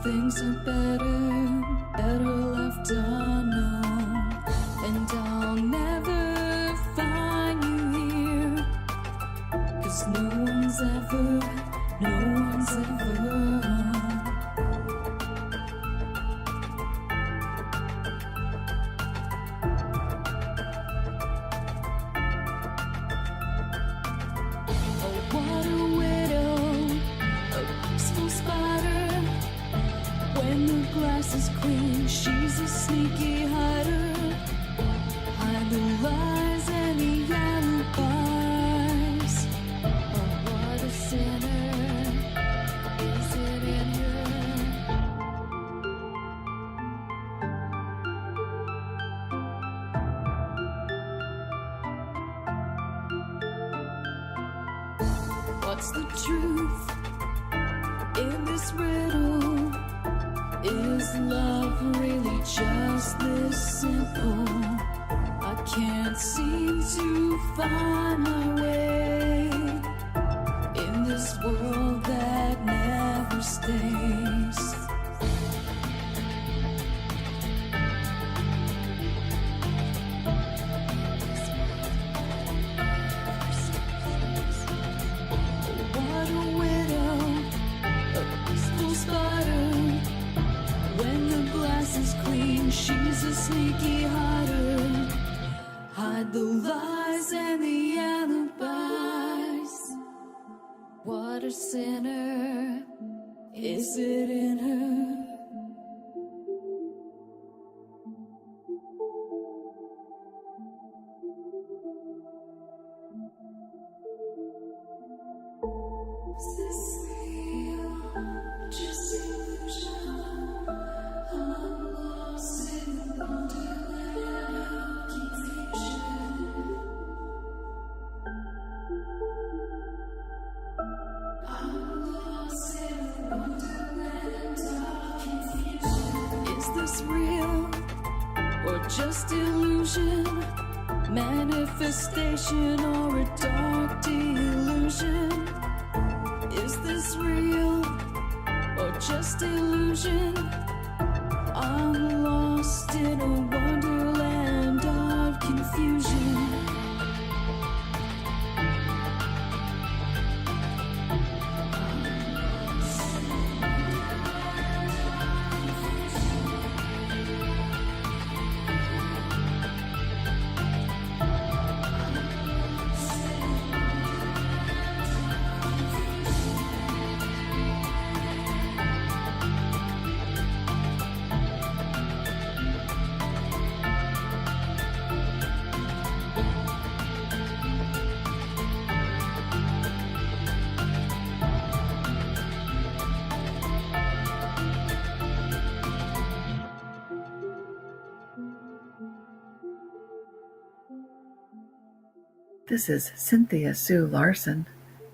things are better left unknown. And I'll never find you here, 'cause no one's ever Oh, what a widow, a peaceful spider. When the glass is clean, she's a sneaky hider. Hide the lies and the alibis. Oh, what a sinner. Is it in her? What's the truth in this riddle? Is love really just this simple? I can't seem to find my way in this world that never stays. What a widow, a peaceful spider. When the glass is clean, she's a sneaky hider. Hide the lies and the alibis. What a sinner, is it in her? Is this real? Just illusion? I'm lost in the wonderland of confusion. I'm lost in the wonderland of confusion. Is this real or just illusion? Manifestation or a dark delusion? Is this real or just illusion? I'm lost in a wonderland of confusion. This is Cynthia Sue Larson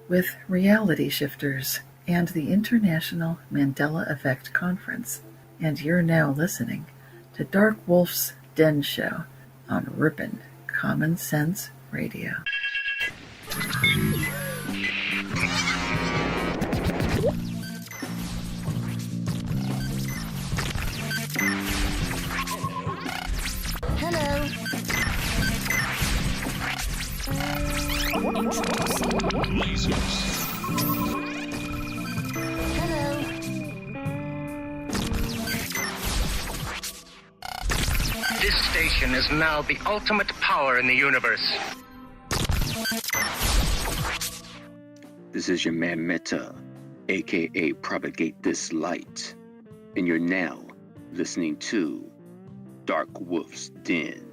with Reality Shifters and the International Mandela Effect Conference, and you're now listening to Dark Wolf's Den Show on Ripon Common Sense Radio. Hello. Lasers. Hello. This station is now the ultimate power in the universe. This is your man Meta, aka Propagate This Light, and you're now listening to Dark Wolf's Den.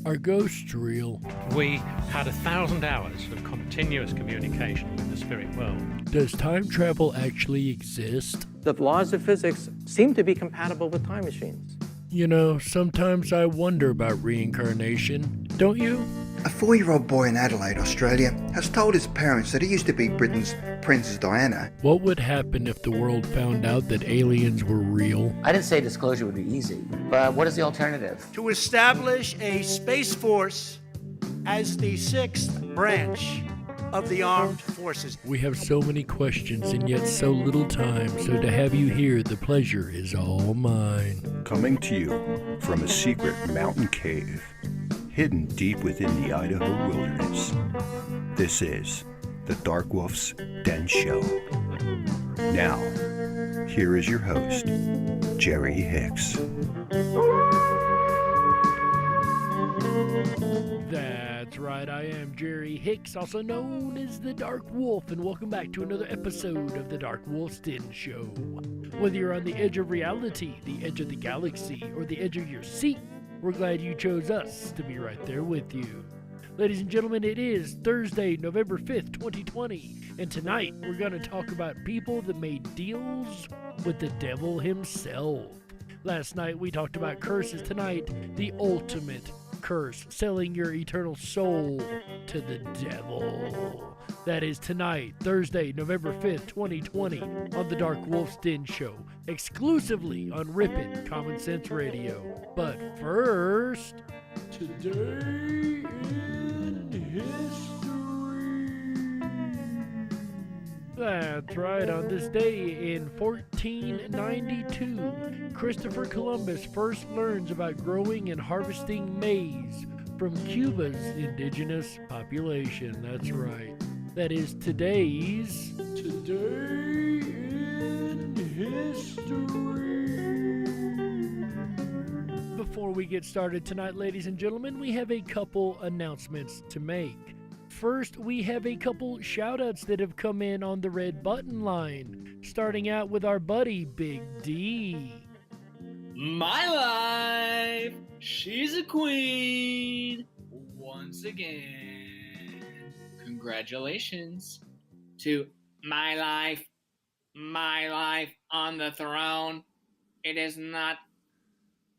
Are ghosts real? We had 1,000 hours of continuous communication with the spirit world. Does time travel actually exist? The laws of physics seem to be compatible with time machines. You know, sometimes I wonder about reincarnation. Don't you? A 4-year-old boy in Adelaide, Australia, has told his parents that he used to be Britain's Princess Diana. What would happen if the world found out that aliens were real? I didn't say disclosure would be easy, but what is the alternative? To establish a space force as the 6th branch of the armed forces. We have so many questions and yet so little time, so to have you here, the pleasure is all mine. Coming to you from a secret mountain cave, hidden deep within the Idaho wilderness. This is the Dark Wolf's Den Show. Now, here is your host, Jerry Hicks. That's right, I am Jerry Hicks, also known as the Dark Wolf, and welcome back to another episode of the Dark Wolf's Den Show. Whether you're on the edge of reality, the edge of the galaxy, or the edge of your seat, we're glad you chose us to be right there with you. Ladies and gentlemen, it is Thursday, November 5th, 2020, and tonight we're going to talk about people that made deals with the devil himself. Last night we talked about curses. Tonight, the ultimate curse, selling your eternal soul to the devil. That is tonight, Thursday, November 5th, 2020, on the Dark Wolf's Den Show, exclusively on Ripon Common Sense Radio. But first, today in history. That's right, on this day in 1492, Christopher Columbus first learns about growing and harvesting maize from Cuba's indigenous population. That's right. That is today's Today in History. Before we get started tonight, ladies and gentlemen, we have a couple announcements to make. First, we have a couple shout-outs that have come in on the red button line, starting out with our buddy, Big D. My life, she's a queen, once again. Congratulations to my life on the throne. It is not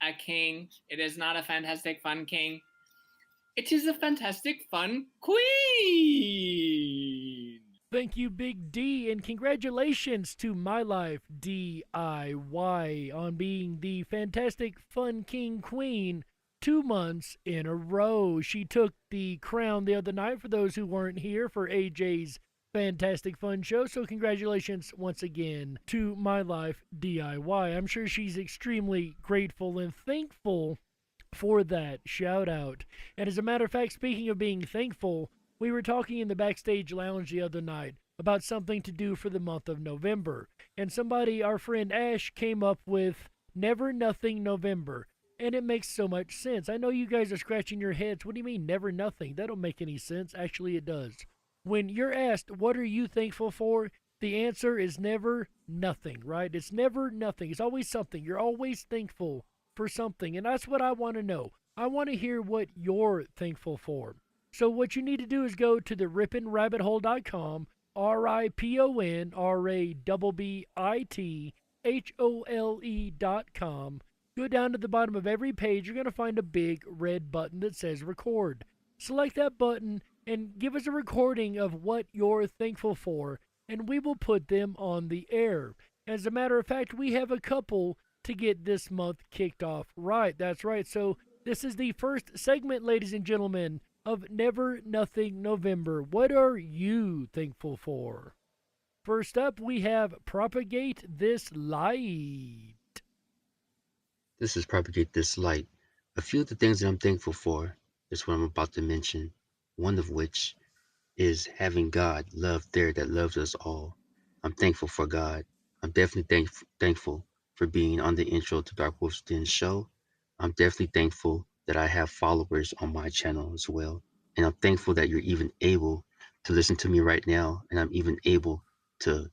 a king, it is not a fantastic fun king. It is a fantastic fun queen! Thank you, Big D, and congratulations to My Life DIY on being the fantastic fun king queen 2 months in a row. She took the crown the other night for those who weren't here for AJ's Fantastic Fun Show, so congratulations once again to My Life DIY. I'm sure she's extremely grateful and thankful for that shout out. And as a matter of fact, speaking of being thankful, we were talking in the backstage lounge the other night about something to do for the month of November. And somebody, our friend Ash, came up with Never Nothing November. And it makes so much sense. I know you guys are scratching your heads. What do you mean, never nothing? That don't make any sense. Actually, it does. When you're asked, what are you thankful for? The answer is never nothing, right? It's never nothing. It's always something. You're always thankful for something, and that's what I want to know. I want to hear what you're thankful for. So what you need to do is go to the riponrabbithole.com, RIPONRABBITHOLE.com. Go down to the bottom of every page. You're going to find a big red button that says record. Select that button and give us a recording of what you're thankful for, and we will put them on the air. As a matter of fact, we have a couple to get this month kicked off right. That's right. So this is the first segment, ladies and gentlemen, of Never Nothing November. What are you thankful for? First up, we have Propagate This Light. This is Propagate This Light. A few of the things that I'm thankful for is what I'm about to mention, one of which is having God love there that loves us all. I'm thankful for God. I'm definitely thankful for being on the intro to Dark Wolf's Den Show. I'm definitely thankful that I have followers on my channel as well. And I'm thankful that you're even able to listen to me right now, and I'm even able to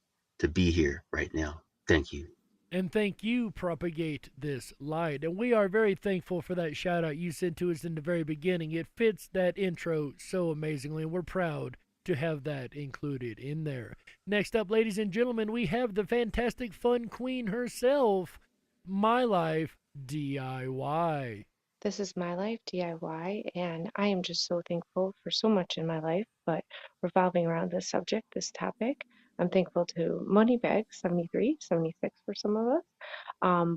be here right now. Thank you. And thank you, Propagate This Light. And we are very thankful for that shout out you sent to us in the very beginning. It fits that intro so amazingly, and we're proud to have that included in there. Next up, ladies and gentlemen, we have the fantastic fun queen herself, My Life DIY. This is My Life DIY, and I am just so thankful for so much in my life, but revolving around this subject, this topic, I'm thankful to Moneybag 73, 76 for some of us.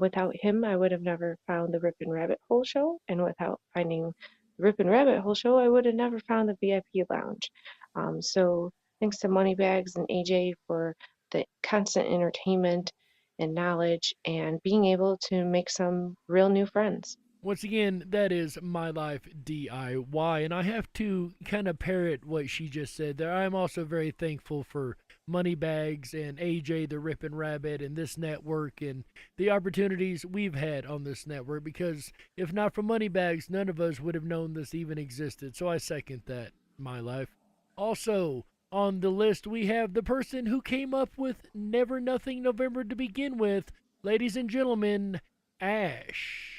Without him, I would have never found the Ripon Rabbit Hole show, and without finding Ripon Rabbit Hole show, I would have never found the VIP lounge. So thanks to Moneybags and AJ for the constant entertainment and knowledge and being able to make some real new friends. Once again, that is My Life DIY, and I have to kind of parrot what she just said there. I'm also very thankful for Moneybags and AJ the Ripon Rabbit and this network and the opportunities we've had on this network, because if not for Moneybags, none of us would have known this even existed. So I second that, My Life. Also, on the list, we have the person who came up with Never Nothing November to begin with. Ladies and gentlemen, Ash.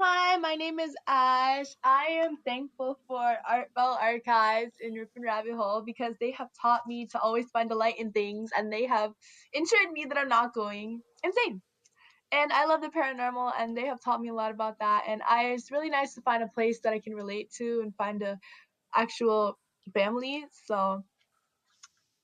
Hi, my name is Ash. I am thankful for Art Bell Archives in Ripon Rabbit Hole because they have taught me to always find the light in things, and they have ensured me that I'm not going insane. And I love the paranormal, and they have taught me a lot about that. And it's really nice to find a place that I can relate to and find a actual family. So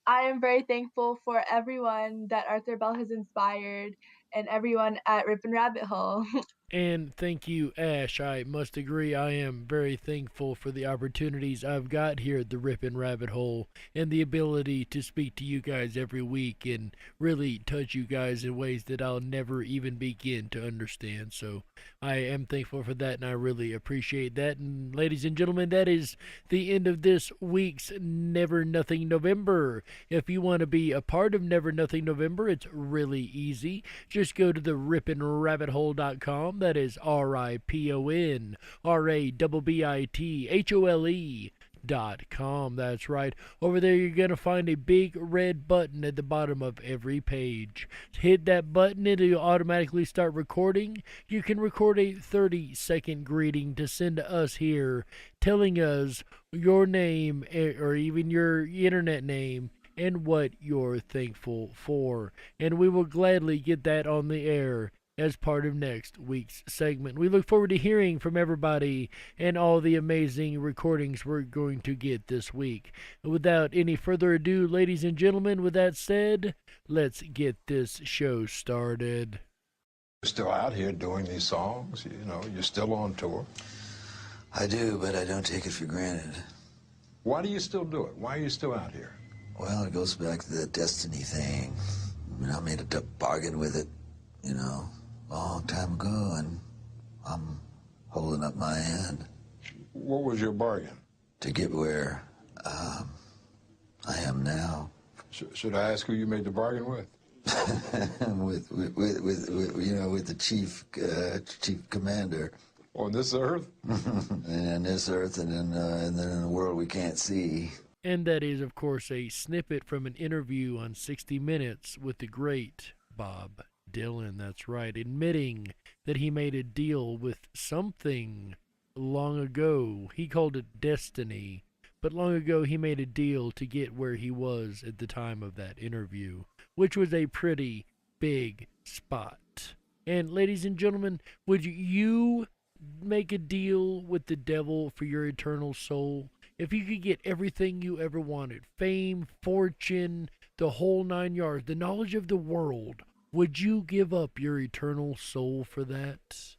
I am very thankful for everyone that Arthur Bell has inspired and everyone at Ripon Rabbit Hole. And thank you, Ash. I must agree, I am very thankful for the opportunities I've got here at the Ripon Rabbit Hole and the ability to speak to you guys every week and really touch you guys in ways that I'll never even begin to understand. So I am thankful for that, and I really appreciate that. And ladies and gentlemen, that is the end of this week's Never Nothing November. If you want to be a part of Never Nothing November, it's really easy. Just go to the riponrabbithole.com. That is RIPONRABBITHOLE.com. That's right. Over there, you're going to find a big red button at the bottom of every page. Hit that button, it'll automatically start recording. You can record a 30-second greeting to send to us here, telling us your name or even your internet name and what you're thankful for. And we will gladly get that on the air as part of next week's segment. We look forward to hearing from everybody and all the amazing recordings we're going to get this week. Without any further ado, ladies and gentlemen, with that said, let's get this show started. You're still out here doing these songs, you know, you're still on tour. I do, but I don't take it for granted. Why do you still do it? Why are you still out here? Well, it goes back to the destiny thing. I mean, I made a bargain with it, you know, a long time ago, and I'm holding up my end. What was your bargain? To get where I am now. Should I ask who you made the bargain with? with you know, with the chief commander. On this earth? And on this earth, and then in the world we can't see. And that is, of course, a snippet from an interview on 60 Minutes with the great Bob Dylan. That's right, admitting that he made a deal with something long ago. He called it destiny, but long ago he made a deal to get where he was at the time of that interview, which was a pretty big spot. And ladies and gentlemen, would you make a deal with the devil for your eternal soul? If you could get everything you ever wanted, fame, fortune, the whole 9 yards, the knowledge of the world, would you give up your eternal soul for that?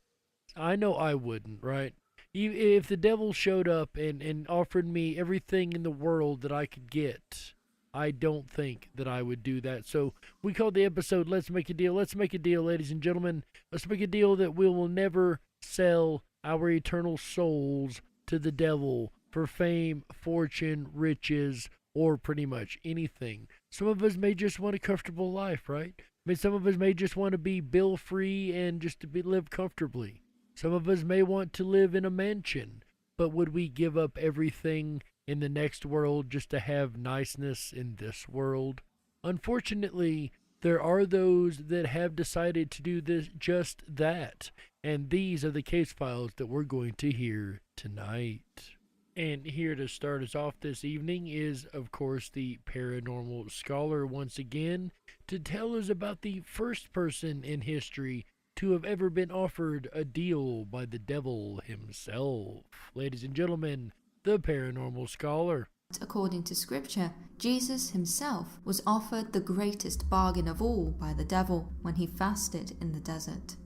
I know I wouldn't, right? If the devil showed up and offered me everything in the world that I could get, I don't think that I would do that. So we called the episode Let's Make a Deal. Let's make a deal, ladies and gentlemen. Let's make a deal that we will never sell our eternal souls to the devil for fame, fortune, riches, or pretty much anything. Some of us may just want a comfortable life, right? I mean, some of us may just want to be bill-free and just to live comfortably. Some of us may want to live in a mansion, but would we give up everything in the next world just to have niceness in this world? Unfortunately, there are those that have decided to do just that, and these are the case files that we're going to hear tonight. And here to start us off this evening is, of course, the paranormal scholar once again to tell us about the first person in history to have ever been offered a deal by the devil himself. Ladies and gentlemen, the paranormal scholar. According to scripture, Jesus himself was offered the greatest bargain of all by the devil when he fasted in the desert.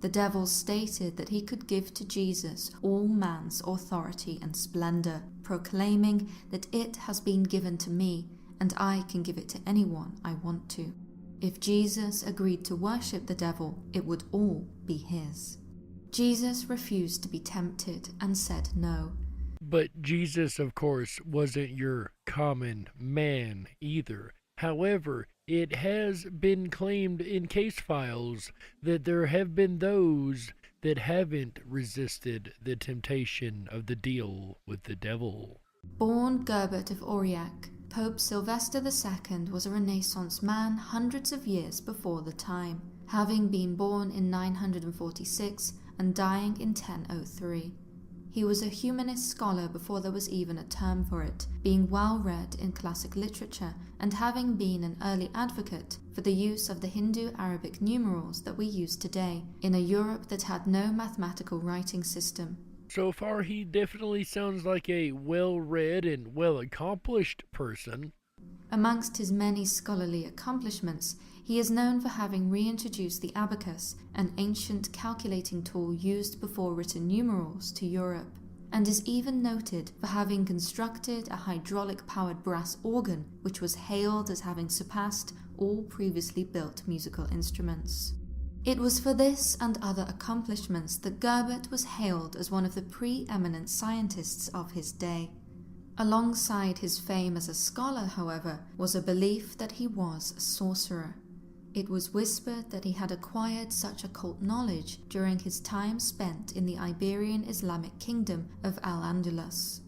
The devil stated that he could give to Jesus all man's authority and splendor, proclaiming that it has been given to me, and I can give it to anyone I want to. If Jesus agreed to worship the devil, it would all be his. Jesus refused to be tempted and said no. But Jesus, of course, wasn't your common man either. However, it has been claimed in case files that there have been those that haven't resisted the temptation of the deal with the devil. Born Gerbert of Aurillac, Pope Sylvester II was a Renaissance man hundreds of years before the time, having been born in 946 and dying in 1003. He was a humanist scholar before there was even a term for it, being well read in classic literature and having been an early advocate for the use of the Hindu-Arabic numerals that we use today in a Europe that had no mathematical writing system. So far, he definitely sounds like a well-read and well-accomplished person. Amongst his many scholarly accomplishments, he is known for having reintroduced the abacus, an ancient calculating tool used before written numerals, to Europe, and is even noted for having constructed a hydraulic-powered brass organ which was hailed as having surpassed all previously built musical instruments. It was for this and other accomplishments that Gerbert was hailed as one of the preeminent scientists of his day. Alongside his fame as a scholar, however, was a belief that he was a sorcerer. It was whispered that he had acquired such occult knowledge during his time spent in the Iberian Islamic kingdom of Al-Andalus.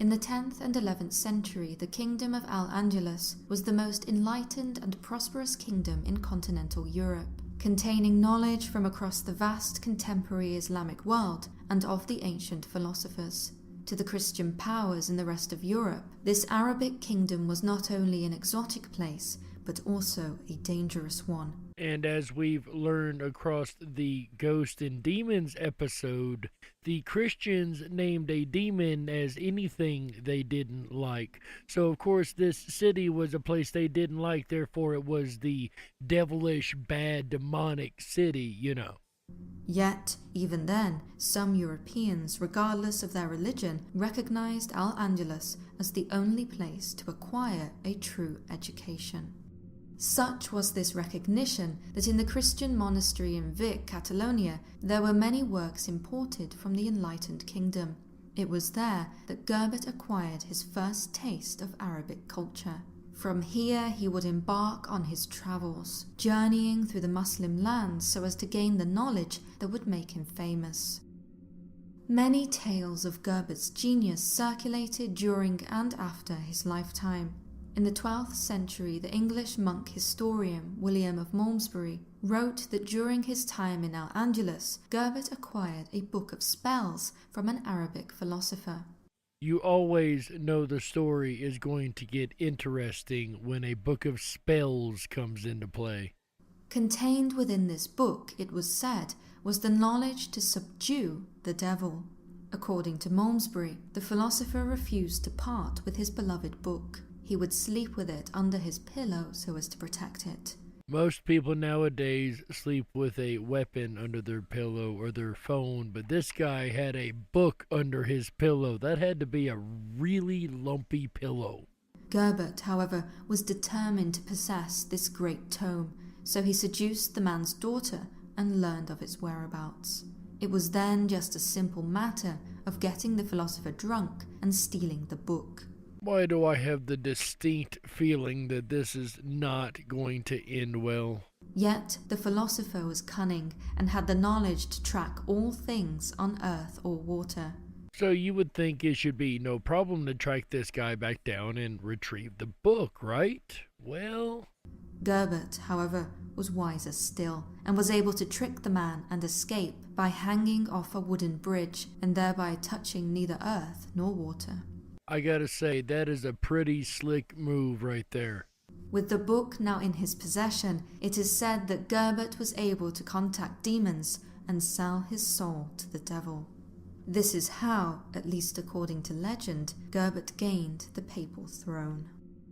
In the 10th and 11th century, the kingdom of Al-Andalus was the most enlightened and prosperous kingdom in continental Europe, containing knowledge from across the vast contemporary Islamic world and of the ancient philosophers. To the Christian powers in the rest of Europe, this Arabic kingdom was not only an exotic place, but also a dangerous one. And as we've learned across the Ghost and Demons episode, the Christians named a demon as anything they didn't like. So of course this city was a place they didn't like, therefore it was the devilish, bad, demonic city, you know. Yet, even then, some Europeans, regardless of their religion, recognized Al-Andalus as the only place to acquire a true education. Such was this recognition that in the Christian monastery in Vic, Catalonia, there were many works imported from the enlightened kingdom. It was there that Gerbert acquired his first taste of Arabic culture. From here he would embark on his travels, journeying through the Muslim lands so as to gain the knowledge that would make him famous. Many tales of Gerbert's genius circulated during and after his lifetime. In the 12th century, the English monk historian William of Malmesbury wrote that during his time in Al-Andalus, Gerbert acquired a book of spells from an Arabic philosopher. You always know the story is going to get interesting when a book of spells comes into play. Contained within this book, it was said, was the knowledge to subdue the devil. According to Malmesbury, the philosopher refused to part with his beloved book. He would sleep with it under his pillow so as to protect it. Most people nowadays sleep with a weapon under their pillow or their phone, but this guy had a book under his pillow. That had to be a really lumpy pillow. Gerbert, however, was determined to possess this great tome, so he seduced the man's daughter and learned of its whereabouts. It was then just a simple matter of getting the philosopher drunk and stealing the book. Why do I have the distinct feeling that this is not going to end well? Yet the philosopher was cunning and had the knowledge to track all things on earth or water. So you would think it should be no problem to track this guy back down and retrieve the book, right? Well... Gerbert, however, was wiser still, and was able to trick the man and escape by hanging off a wooden bridge and thereby touching neither earth nor water. I gotta say, that is a pretty slick move right there. With the book now in his possession, it is said that Gerbert was able to contact demons and sell his soul to the devil. This is how, at least according to legend, Gerbert gained the papal throne.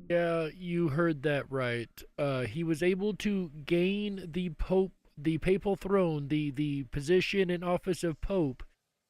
Yeah, you heard that right. He was able to gain the Pope the papal throne, the position and office of Pope,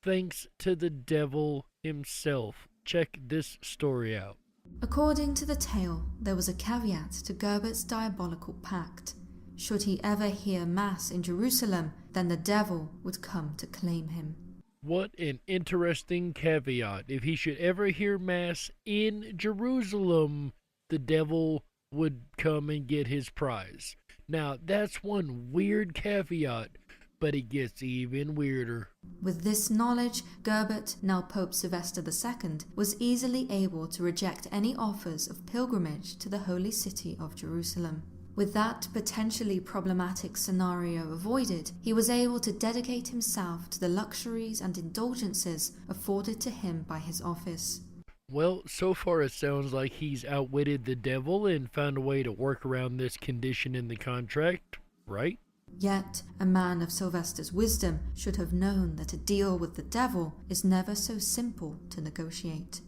thanks to the devil himself. Check this story out. According to the tale, there was a caveat to Gerbert's diabolical pact. Should he ever hear Mass in Jerusalem, then the devil would come to claim him. What an interesting caveat. If he should ever hear Mass in Jerusalem, the devil would come and get his prize. Now, that's one weird caveat, but it gets even weirder. With this knowledge, Gerbert, now Pope Sylvester II, was easily able to reject any offers of pilgrimage to the holy city of Jerusalem. With that potentially problematic scenario avoided, he was able to dedicate himself to the luxuries and indulgences afforded to him by his office. Well, so far it sounds like he's outwitted the devil and found a way to work around this condition in the contract, right? Yet, a man of Sylvester's wisdom should have known that a deal with the devil is never so simple to negotiate.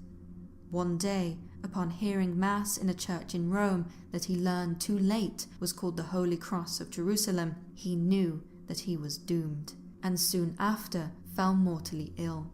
One day, upon hearing Mass in a church in Rome that he learned too late was called the Holy Cross of Jerusalem, he knew that he was doomed, and soon after fell mortally ill.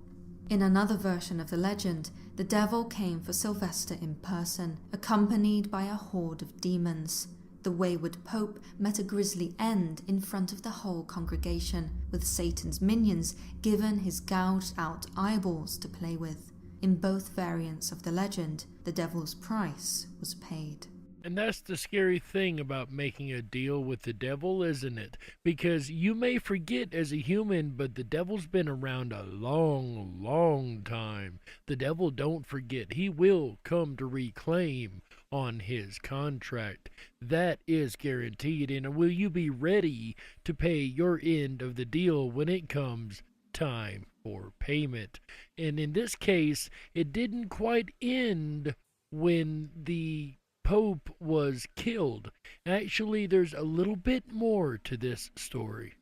In another version of the legend, the devil came for Sylvester in person, accompanied by a horde of demons. The wayward Pope met a grisly end in front of the whole congregation, with Satan's minions given his gouged out eyeballs to play with. In both variants of the legend, the devil's price was paid. And that's the scary thing about making a deal with the devil, isn't it? Because you may forget as a human, but the devil's been around a long, long time. The devil don't forget. He will come to reclaim on his contract. That is guaranteed. And will you be ready to pay your end of the deal when it comes time for payment? And in this case, it didn't quite end when the Pope was killed. Actually, there's a little bit more to this story.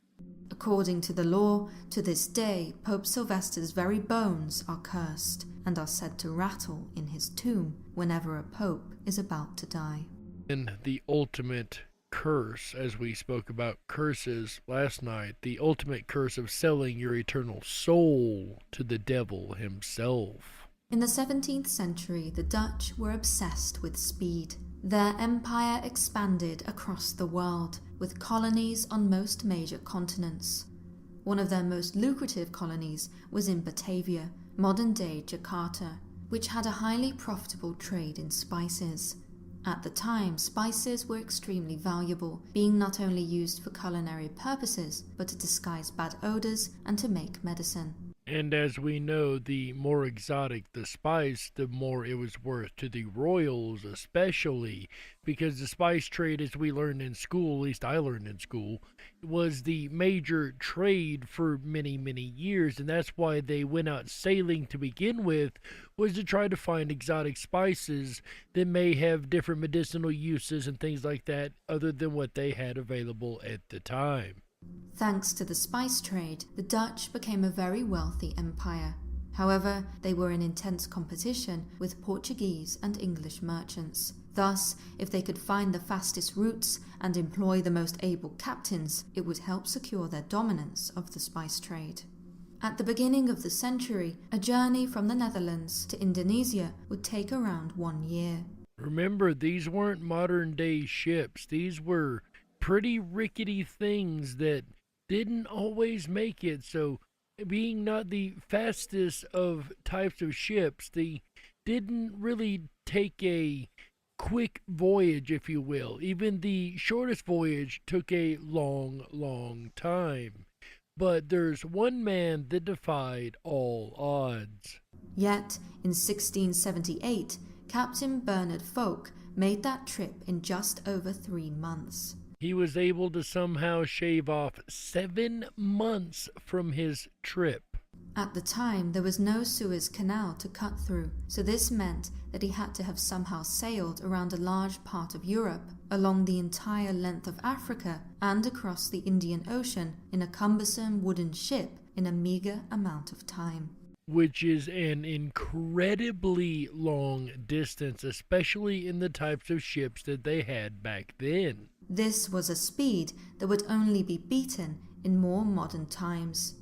According to the law, to this day, Pope Sylvester's very bones are cursed and are said to rattle in his tomb whenever a pope is about to die. And the ultimate curse, as we spoke about curses last night, the ultimate curse of selling your eternal soul to the devil himself. In the 17th century, the Dutch were obsessed with speed. Their empire expanded across the world, with colonies on most major continents. One of their most lucrative colonies was in Batavia, modern-day Jakarta, which had a highly profitable trade in spices. At the time, spices were extremely valuable, being not only used for culinary purposes, but to disguise bad odors and to make medicine. And as we know, the more exotic the spice, the more it was worth to the royals especially, because the spice trade, as we learned in school, at least I learned in school, was the major trade for many, many years, and that's why they went out sailing to begin with, was to try to find exotic spices that may have different medicinal uses and things like that other than what they had available at the time. Thanks to the spice trade, the Dutch became a very wealthy empire. However, they were in intense competition with Portuguese and English merchants. Thus, if they could find the fastest routes and employ the most able captains, it would help secure their dominance of the spice trade. At the beginning of the century, a journey from the Netherlands to Indonesia would take around 1 year. Remember, these weren't modern-day ships. These were pretty rickety things that didn't always make it. So, being not the fastest of types of ships, they didn't really take a quick voyage, if you will. Even the shortest voyage took a long, long time. But there's one man that defied all odds. Yet, in 1678, Captain Bernard Folk made that trip in just over 3 months. He was able to somehow shave off 7 months from his trip. At the time, there was no Suez Canal to cut through, so this meant that he had to have somehow sailed around a large part of Europe, along the entire length of Africa, and across the Indian Ocean in a cumbersome wooden ship in a meager amount of time. Which is an incredibly long distance, especially in the types of ships that they had back then. This was a speed that would only be beaten in more modern times.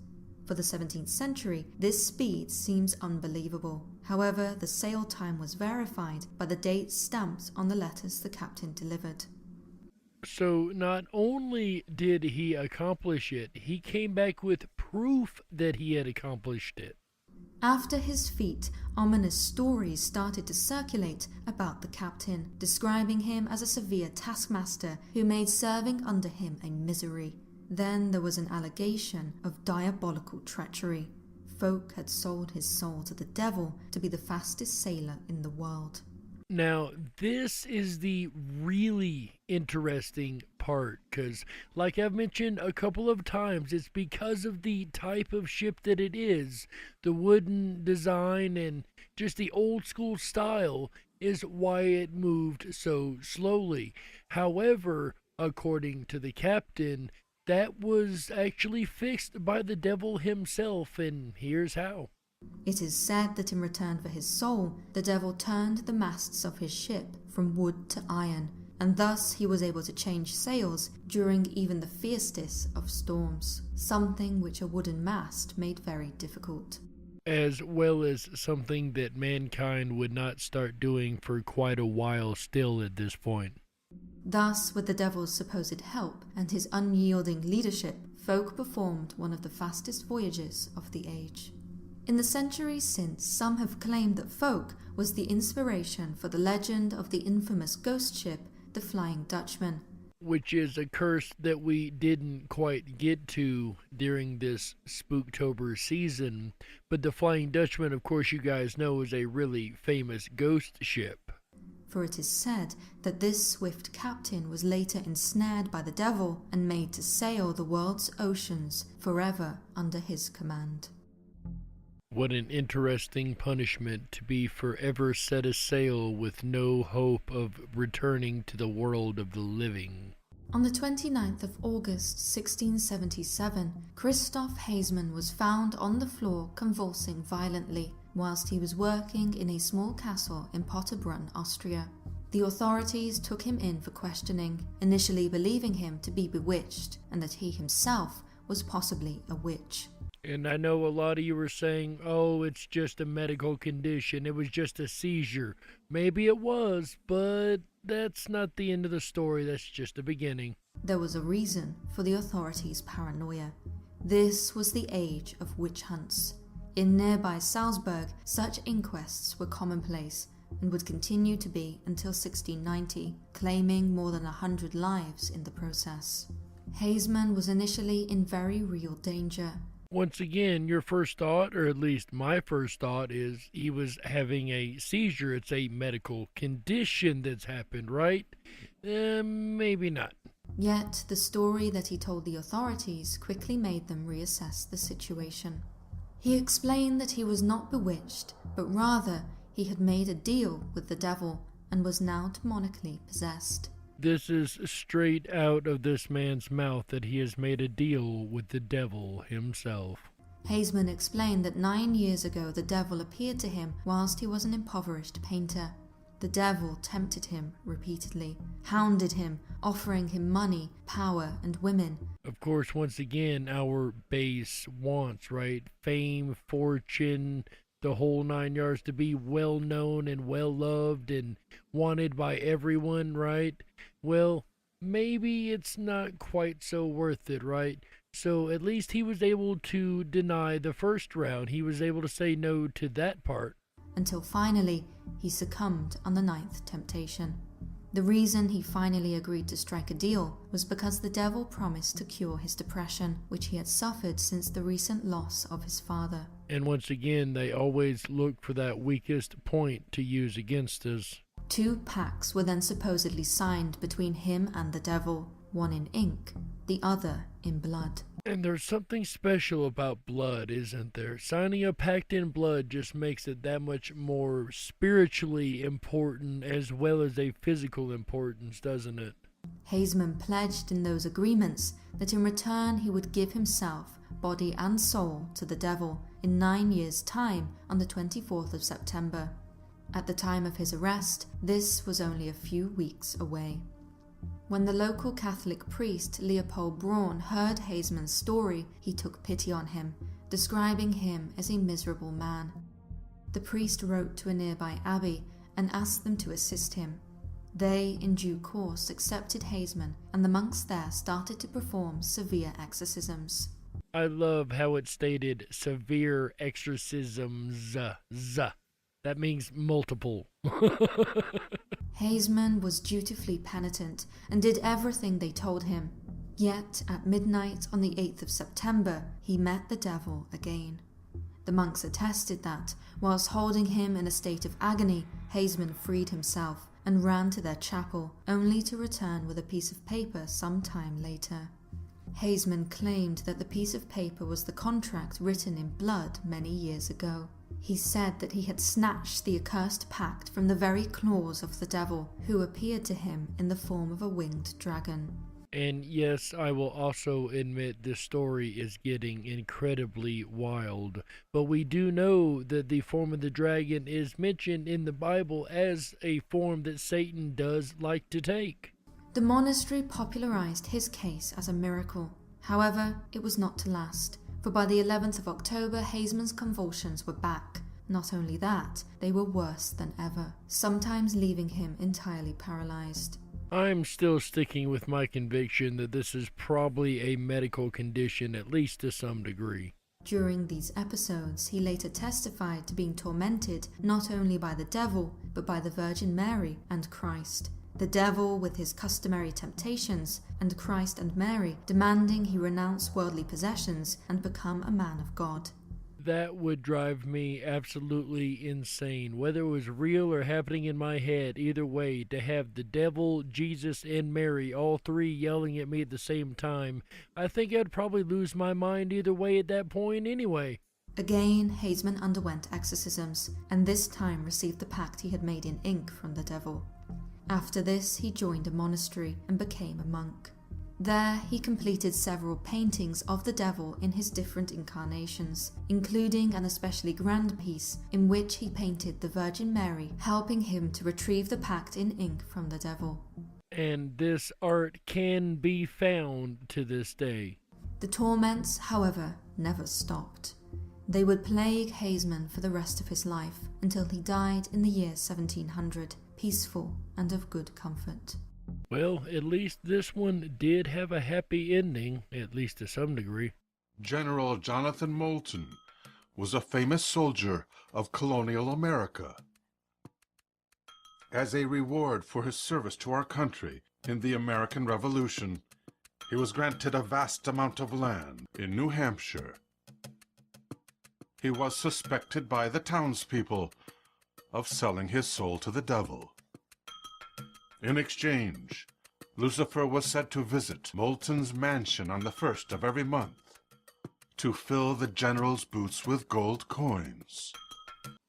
For the 17th century, this speed seems unbelievable. However, the sail time was verified by the dates stamped on the letters the captain delivered. So not only did he accomplish it, he came back with proof that he had accomplished it. After his feat, ominous stories started to circulate about the captain, describing him as a severe taskmaster who made serving under him a misery. Then there was an allegation of diabolical treachery. Folk had sold his soul to the devil to be the fastest sailor in the world. Now, this is the really interesting part, because like I've mentioned a couple of times, it's because of the type of ship that it is. The wooden design and just the old school style is why it moved so slowly. However, according to the captain, that was actually fixed by the devil himself, and here's how. It is said that in return for his soul, the devil turned the masts of his ship from wood to iron, and thus he was able to change sails during even the fiercest of storms, something which a wooden mast made very difficult. As well as something that mankind would not start doing for quite a while still at this point. Thus, with the devil's supposed help and his unyielding leadership, folk performed one of the fastest voyages of the age. In the centuries since, some have claimed that folk was the inspiration for the legend of the infamous ghost ship, the Flying Dutchman. Which is a curse that we didn't quite get to during this Spooktober season. But the Flying Dutchman, of course, you guys know, is a really famous ghost ship. For it is said that this swift captain was later ensnared by the devil and made to sail the world's oceans forever under his command. What an interesting punishment, to be forever set a sail with no hope of returning to the world of the living. On the 29th of August 1677, Christoph Haseman was found on the floor convulsing violently whilst he was working in a small castle in Potterbrunn, Austria. The authorities took him in for questioning, initially believing him to be bewitched and that he himself was possibly a witch. And I know a lot of you were saying, oh, it's just a medical condition, it was just a seizure. Maybe it was, but that's not the end of the story, that's just the beginning. There was a reason for the authorities' paranoia. This was the age of witch hunts. In nearby Salzburg, such inquests were commonplace and would continue to be until 1690, claiming more than 100 lives in the process. Haseman was initially in very real danger. Once again, your first thought, or at least my first thought, is he was having a seizure. It's a medical condition that's happened, right? Maybe not. Yet, the story that he told the authorities quickly made them reassess the situation. He explained that he was not bewitched, but rather he had made a deal with the devil and was now demonically possessed. This is straight out of this man's mouth, that he has made a deal with the devil himself. Haseman explained that 9 years ago the devil appeared to him whilst he was an impoverished painter. The devil tempted him repeatedly, hounded him, offering him money, power, and women. Of course, once again, our base wants, right? Fame, fortune, the whole 9 yards, to be well known and well loved and wanted by everyone, right? Well, maybe it's not quite so worth it, right? So at least he was able to deny the first round. He was able to say no to that part. Until finally, he succumbed on the 9th temptation. The reason he finally agreed to strike a deal was because the devil promised to cure his depression, which he had suffered since the recent loss of his father. And once again, they always look for that weakest point to use against us. 2 pacts were then supposedly signed between him and the devil, one in ink, the other in blood. And there's something special about blood, isn't there? Signing a pact in blood just makes it that much more spiritually important as well as a physical importance, doesn't it? Haseman pledged in those agreements that in return he would give himself, body and soul, to the devil in 9 years' time on the 24th of September. At the time of his arrest, this was only a few weeks away. When the local Catholic priest Leopold Braun heard Haseman's story, he took pity on him, describing him as a miserable man. The priest wrote to a nearby abbey and asked them to assist him. They, in due course, accepted Haseman, and the monks there started to perform severe exorcisms. I love how it stated severe exorcisms. That means multiple. Haseman was dutifully penitent and did everything they told him. Yet, at midnight on the 8th of September, he met the devil again. The monks attested that, whilst holding him in a state of agony, Haseman freed himself and ran to their chapel, only to return with a piece of paper some time later. Haseman claimed that the piece of paper was the contract written in blood many years ago. He said that he had snatched the accursed pact from the very claws of the devil, who appeared to him in the form of a winged dragon. And yes, I will also admit this story is getting incredibly wild, but we do know that the form of the dragon is mentioned in the Bible as a form that Satan does like to take. The monastery popularized his case as a miracle. However, it was not to last, for by the 11th of October, Haseman's convulsions were back. Not only that, they were worse than ever, sometimes leaving him entirely paralyzed. I'm still sticking with my conviction that this is probably a medical condition, at least to some degree. During these episodes, he later testified to being tormented not only by the devil, but by the Virgin Mary and Christ. The devil with his customary temptations, and Christ and Mary demanding he renounce worldly possessions and become a man of God. That would drive me absolutely insane, whether it was real or happening in my head. Either way, to have the devil, Jesus, and Mary, all three yelling at me at the same time, I think I'd probably lose my mind either way at that point anyway. Again, Haseman underwent exorcisms, and this time received the pact he had made in ink from the devil. After this, he joined a monastery and became a monk. There, he completed several paintings of the devil in his different incarnations, including an especially grand piece in which he painted the Virgin Mary helping him to retrieve the pact in ink from the devil. And this art can be found to this day. The torments, however, never stopped. They would plague Haseman for the rest of his life until he died in the year 1700, peaceful and of good comfort. Well, at least this one did have a happy ending, at least to some degree. General Jonathan Moulton was a famous soldier of colonial America. As a reward for his service to our country in the American Revolution, he was granted a vast amount of land in New Hampshire. He was suspected by the townspeople of selling his soul to the devil. In exchange, Lucifer was said to visit Moulton's mansion on the 1st of every month to fill the general's boots with gold coins.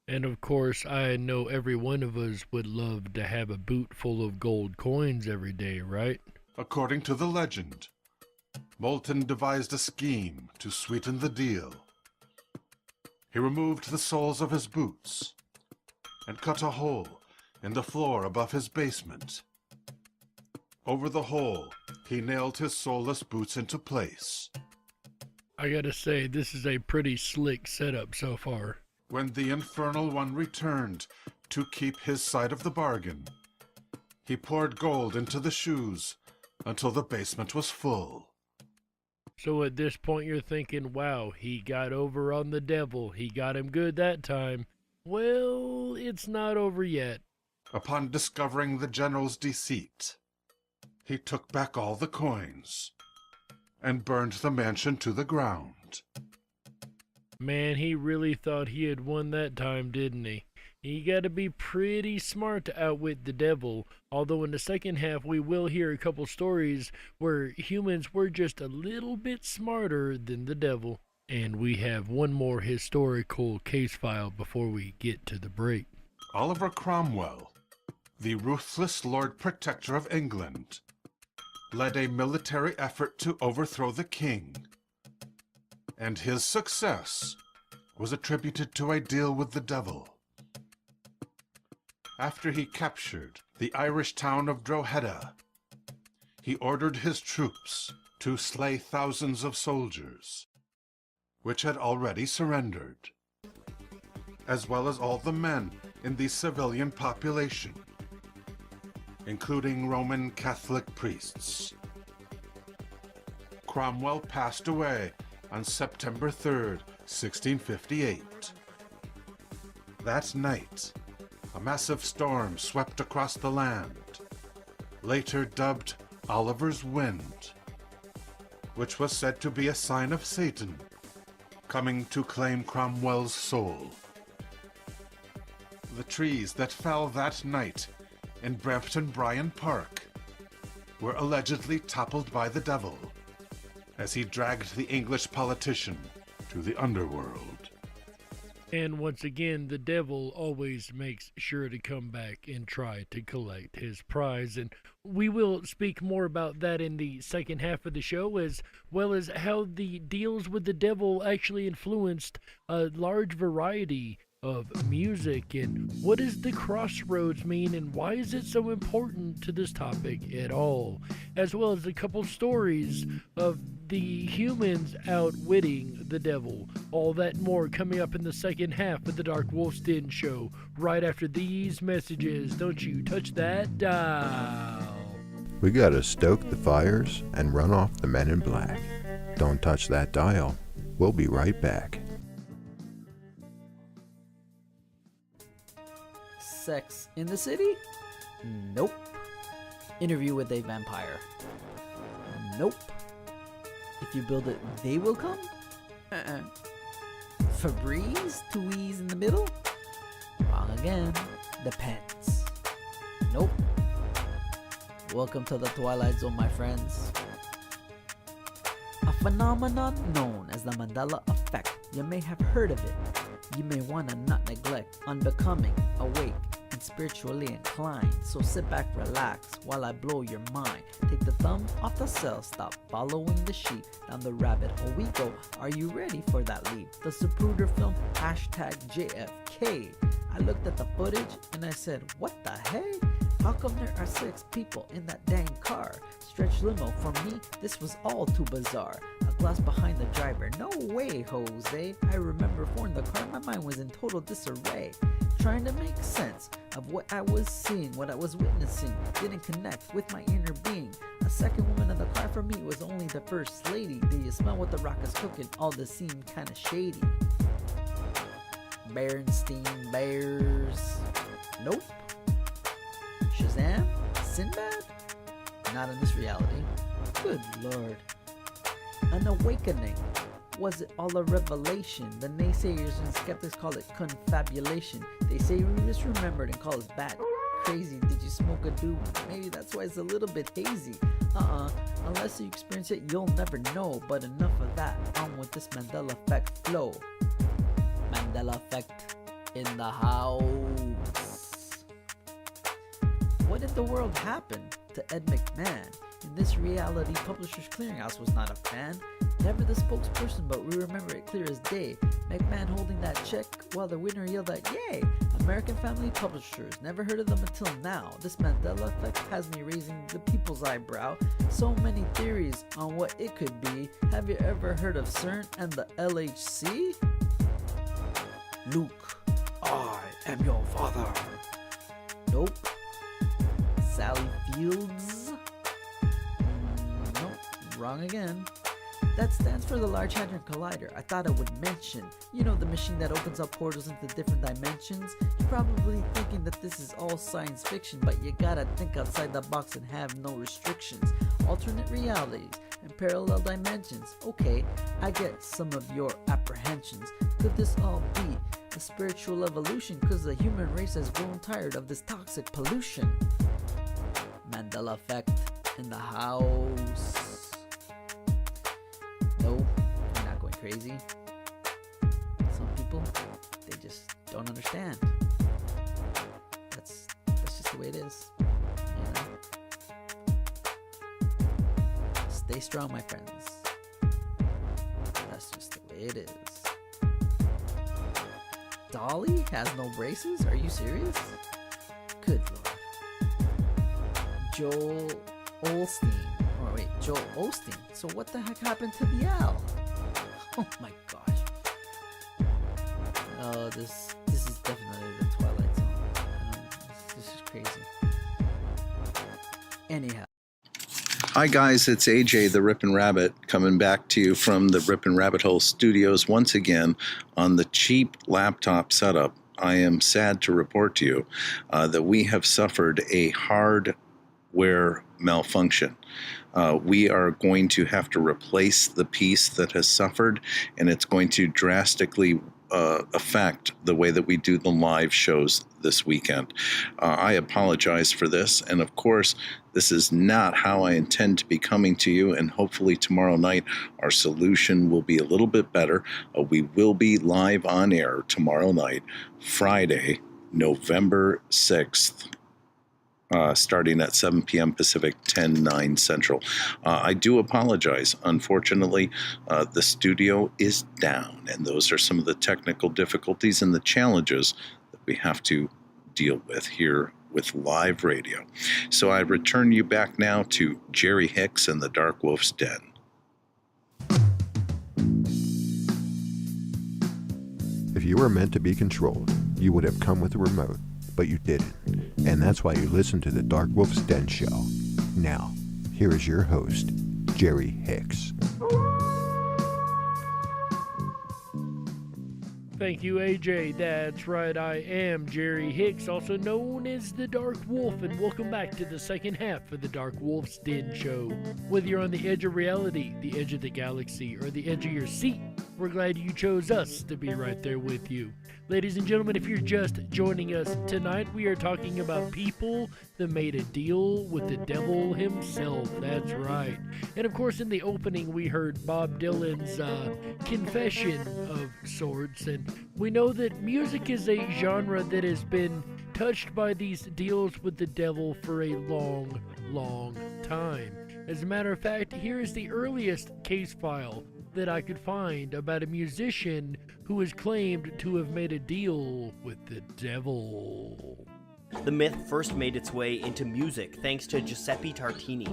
And of course, I know every one of us would love to have a boot full of gold coins every day, right? According to the legend, Moulton devised a scheme to sweeten the deal. He removed the soles of his boots and cut a hole in the floor above his basement. Over the hole, he nailed his soulless boots into place. I gotta say, this is a pretty slick setup so far. When the Infernal One returned to keep his side of the bargain, he poured gold into the shoes until the basement was full. So at this point you're thinking, wow, he got over on the devil. He got him good that time. Well, it's not over yet. Upon discovering the general's deceit, he took back all the coins and burned the mansion to the ground. Man, he really thought he had won that time, didn't he? He got to be pretty smart to outwit the devil, although in the second half we will hear a couple stories where humans were just a little bit smarter than the devil. And we have one more historical case file before we get to the break. Oliver Cromwell, the ruthless Lord Protector of England, led a military effort to overthrow the king, and his success was attributed to a deal with the devil. After he captured the Irish town of Drogheda, he ordered his troops to slay thousands of soldiers, which had already surrendered, as well as all the men in the civilian population, including Roman Catholic priests. Cromwell passed away on September 3rd, 1658. That night, a massive storm swept across the land, later dubbed Oliver's Wind, which was said to be a sign of Satan coming to claim Cromwell's soul. The trees that fell that night in Brampton Bryan Park were allegedly toppled by the devil as he dragged the English politician to the underworld. And once again, the devil always makes sure to come back and try to collect his prize. And we will speak more about that in the second half of the show, as well as how the deals with the devil actually influenced a large variety of music, and what does the crossroads mean, and why is it so important to this topic at all, as well as a couple stories of the humans outwitting the devil. All that and more coming up in the second half of the Dark Wolf's Den show, right after these messages. Don't you touch that dial. We gotta stoke the fires and run off the men in black. Don't touch that dial. We'll be right back. Sex in the city? Nope. Interview with a vampire? Nope. If you build it, they will come? Febreze? Two E's in the middle? Wrong again. Depends. Nope. Welcome to the Twilight Zone, my friends. A phenomenon known as the Mandela Effect. You may have heard of it. You may want to not neglect, unbecoming, awake, and spiritually inclined. So sit back, relax, while I blow your mind. Take the thumb off the cell, stop following the sheep. Down the rabbit hole we go. Are you ready for that leap? The Zapruder film, #JFK. I looked at the footage and I said, what the heck? How come there are 6 people in that dang car? Stretch limo, for me, this was all too bizarre. A glass behind the driver, no way, Jose. I remember in the car, my mind was in total disarray. Trying to make sense of what I was seeing, what I was witnessing. Didn't connect with my inner being. A second woman in the car for me was only the first lady. Do you smell what the rock is cooking? All this seemed kinda shady. Berenstein Bears. Nope. Shazam? Sinbad? Not in this reality. Good lord. An awakening. Was it all a revelation? The naysayers and skeptics call it confabulation. They say we misremembered and call us bat crazy. Did you smoke a doob? Maybe that's why it's a little bit hazy. Unless you experience it, you'll never know. But enough of that. On with this Mandela Effect flow. Mandela Effect in the house. What in the world happened to Ed McMahon? In this reality, Publishers Clearinghouse was not a fan. Never the spokesperson, but we remember it clear as day. McMahon holding that check while the winner yelled out, yay! American Family Publishers, never heard of them until now. This Mandela Effect has me raising the people's eyebrow. So many theories on what it could be. Have you ever heard of CERN and the LHC? Luke, I am your father. Nope. Sally Fields? Nope, wrong again. That stands for the Large Hadron Collider. I thought I would mention. You know, the machine that opens up portals into different dimensions? You're probably thinking that this is all science fiction, but you gotta think outside the box and have no restrictions. Alternate realities and parallel dimensions. Okay, I get some of your apprehensions. Could this all be a spiritual evolution? Cause the human race has grown tired of this toxic pollution. Mandela Effect in the house. No, you're not going crazy. Some people, they just don't understand. That's just the way it is. You know? Stay strong, my friends. That's just the way it is. Dolly has no braces? Are you serious? Good lord. Joel Olstein. Oh wait, Joel Osteen. So what the heck happened to the L? Oh my gosh. Oh, this is definitely the Twilight Zone. This is crazy. Anyhow. Hi guys, it's AJ the Ripon Rabbit coming back to you from the Ripon Rabbit Hole Studios once again on the cheap laptop setup. I am sad to report to you that we have suffered a hardware malfunction. We are going to have to replace the piece that has suffered, and it's going to drastically affect the way that we do the live shows this weekend. I apologize for this, and of course, this is not how I intend to be coming to you, and hopefully tomorrow night our solution will be a little bit better. We will be live on air tomorrow night, Friday, November 6th. Starting at 7 p.m. Pacific, 10/9 Central. I do apologize. Unfortunately, the studio is down, and those are some of the technical difficulties and the challenges that we have to deal with here with live radio. So I return you back now to Jerry Hicks and the Dark Wolf's Den. If you were meant to be controlled, you would have come with a remote, but you didn't. And that's why you listen to the Dark Wolf's Den Show. Now, here is your host, Jerry Hicks. Thank you, AJ. That's right, I am Jerry Hicks, also known as the Dark Wolf, and welcome back to the second half of the Dark Wolf's Den Show. Whether you're on the edge of reality, the edge of the galaxy, or the edge of your seat, we're glad you chose us to be right there with you. Ladies and gentlemen, if you're just joining us tonight, we are talking about people that made a deal with the devil himself. That's right. And of course, in the opening, we heard Bob Dylan's confession of sorts. And we know that music is a genre that has been touched by these deals with the devil for a long, long time. As a matter of fact, here is the earliest case file that I could find about a musician who is claimed to have made a deal with the devil. The myth first made its way into music thanks to Giuseppe Tartini.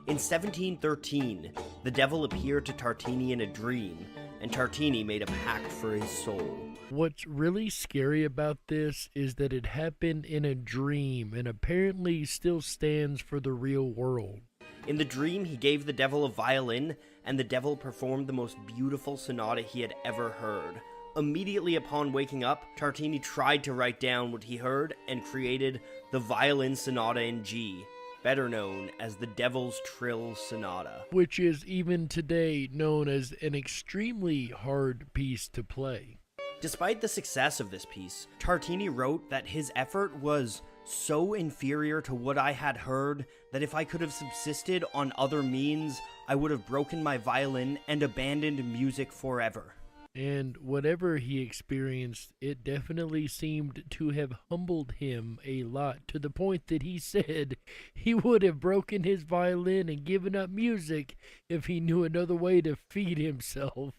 In 1713, the devil appeared to Tartini in a dream, and Tartini made a pact for his soul. What's really scary about this is that it happened in a dream and apparently still stands for the real world. In the dream, he gave the devil a violin, and the devil performed the most beautiful sonata he had ever heard. Immediately upon waking up, Tartini tried to write down what he heard and created the Violin Sonata in G, better known as the Devil's Trill Sonata, which is even today known as an extremely hard piece to play. Despite the success of this piece, Tartini wrote that his effort was so inferior to what I had heard that if I could have subsisted on other means, I would have broken my violin and abandoned music forever. And whatever he experienced, it definitely seemed to have humbled him a lot, to the point that he said he would have broken his violin and given up music if he knew another way to feed himself.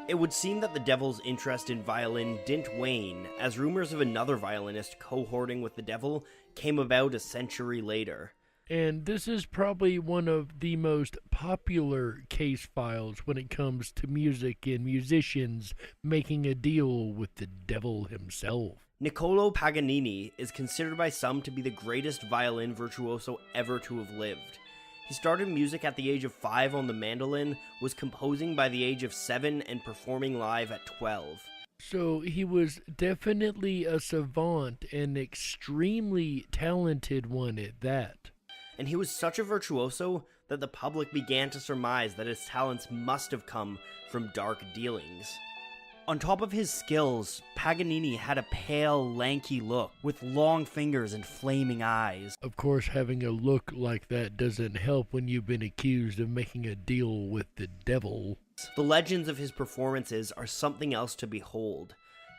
It would seem that the devil's interest in violin didn't wane, as rumors of another violinist cohorting with the devil came about a century later. And this is probably one of the most popular case files when it comes to music and musicians making a deal with the devil himself. Niccolò Paganini is considered by some to be the greatest violin virtuoso ever to have lived. He started music at the age of 5 on the mandolin, was composing by the age of 7, and performing live at 12. So he was definitely a savant, and extremely talented one at that. And he was such a virtuoso that the public began to surmise that his talents must have come from dark dealings. On top of his skills, Paganini had a pale, lanky look with long fingers and flaming eyes. Of course, having a look like that doesn't help when you've been accused of making a deal with the devil. The legends of his performances are something else to behold.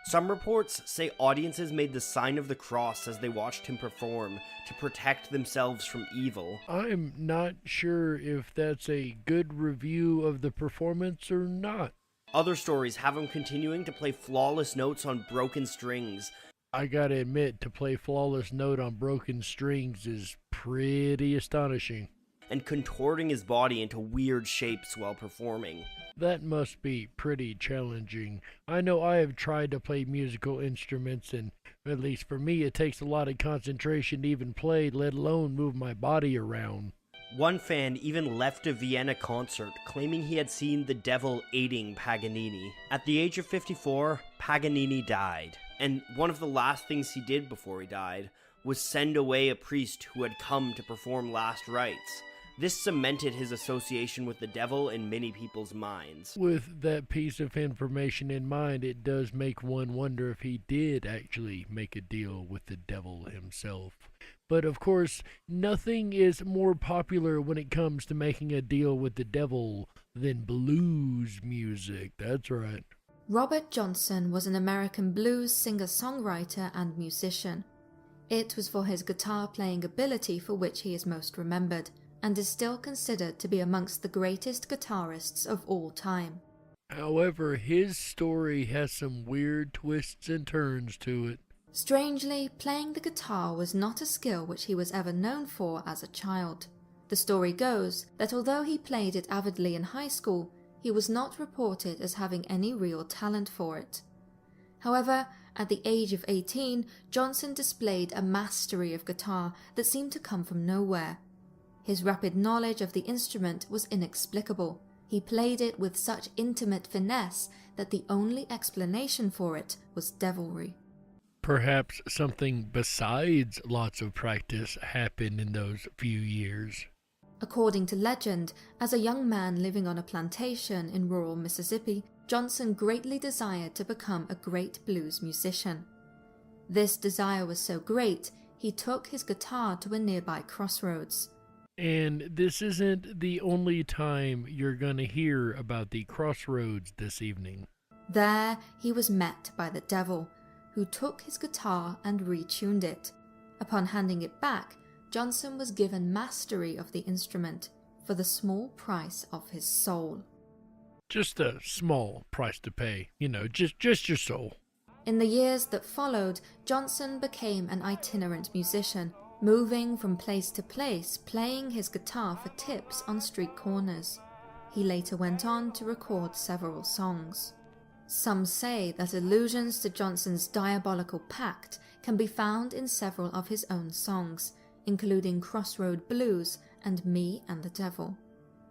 Some reports say audiences made the sign of the cross as they watched him perform to protect themselves from evil. I'm not sure if that's a good review of the performance or not. Other stories have him continuing to play flawless notes on broken strings, I gotta admit, to play flawless note on broken strings is pretty astonishing. And contorting his body into weird shapes while performing. That must be pretty challenging. I know I have tried to play musical instruments, and at least for me, it takes a lot of concentration to even play, let alone move my body around. One fan even left a Vienna concert claiming he had seen the devil aiding Paganini. At the age of 54, Paganini died, and one of the last things he did before he died was send away a priest who had come to perform last rites. This cemented his association with the devil in many people's minds. With that piece of information in mind, it does make one wonder if he did actually make a deal with the devil himself. But of course, nothing is more popular when it comes to making a deal with the devil than blues music. That's right. Robert Johnson was an American blues singer-songwriter and musician. It was for his guitar-playing ability for which he is most remembered, and is still considered to be amongst the greatest guitarists of all time. However, his story has some weird twists and turns to it. Strangely, playing the guitar was not a skill which he was ever known for as a child. The story goes that although he played it avidly in high school, he was not reported as having any real talent for it. However, at the age of 18, Johnson displayed a mastery of guitar that seemed to come from nowhere. His rapid knowledge of the instrument was inexplicable. He played it with such intimate finesse that the only explanation for it was devilry. Perhaps something besides lots of practice happened in those few years. According to legend, as a young man living on a plantation in rural Mississippi, Johnson greatly desired to become a great blues musician. This desire was so great, he took his guitar to a nearby crossroads. And this isn't the only time you're gonna hear about the crossroads this evening. There he was met by the devil, who took his guitar and retuned it. Upon handing it back, Johnson was given mastery of the instrument for the small price of his soul. Just a small price to pay, just your soul. In the years that followed, Johnson became an itinerant musician, moving from place to place, playing his guitar for tips on street corners. He later went on to record several songs. Some say that allusions to Johnson's diabolical pact can be found in several of his own songs, including Crossroad Blues and Me and the Devil.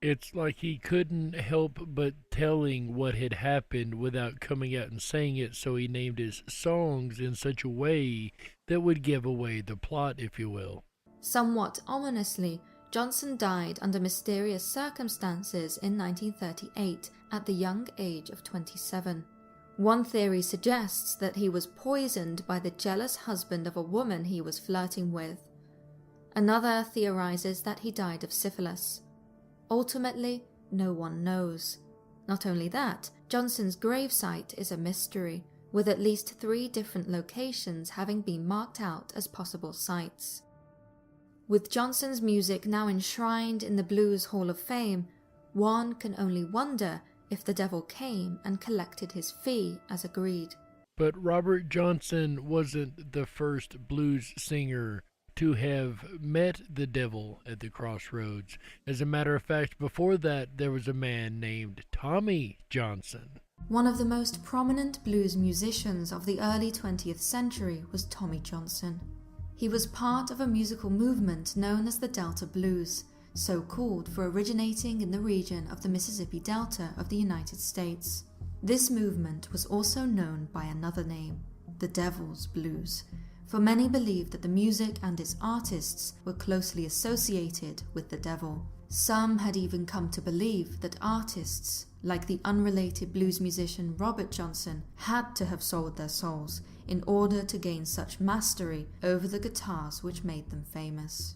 It's like he couldn't help but telling what had happened without coming out and saying it, so he named his songs in such a way that would give away the plot, if you will. Somewhat ominously, Johnson died under mysterious circumstances in 1938 at the young age of 27. One theory suggests that he was poisoned by the jealous husband of a woman he was flirting with. Another theorizes that he died of syphilis. Ultimately, no one knows. Not only that, Johnson's gravesite is a mystery, with at least 3 different locations having been marked out as possible sites. With Johnson's music now enshrined in the Blues Hall of Fame, one can only wonder if the devil came and collected his fee as agreed. But Robert Johnson wasn't the first blues singer to have met the devil at the crossroads. As a matter of fact, before that, there was a man named Tommy Johnson. One of the most prominent blues musicians of the early 20th century was Tommy Johnson. He was part of a musical movement known as the Delta Blues, so called for originating in the region of the Mississippi Delta of the United States. This movement was also known by another name, the Devil's Blues, for many believed that the music and its artists were closely associated with the devil. Some had even come to believe that artists, like the unrelated blues musician Robert Johnson, had to have sold their souls in order to gain such mastery over the guitars which made them famous.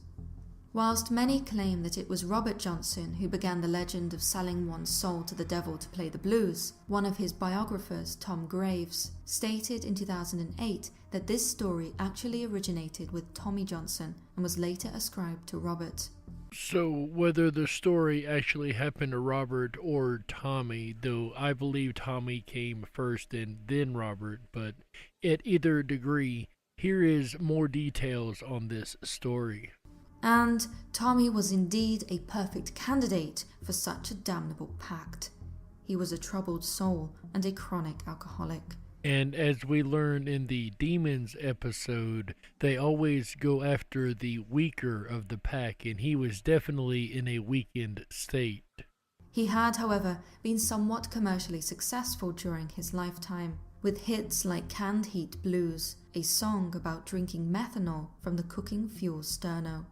Whilst many claim that it was Robert Johnson who began the legend of selling one's soul to the devil to play the blues, one of his biographers, Tom Graves, stated in 2008 that this story actually originated with Tommy Johnson and was later ascribed to Robert. So whether the story actually happened to Robert or Tommy, though I believe Tommy came first and then Robert, but at either degree, Here is more details on this story. And Tommy was indeed a perfect candidate for such a damnable pact. He was a troubled soul and a chronic alcoholic. And as we learn in the Demons episode, they always go after the weaker of the pack, and he was definitely in a weakened state. He had, however, been somewhat commercially successful during his lifetime, with hits like Canned Heat Blues, a song about drinking methanol from the cooking fuel sterno.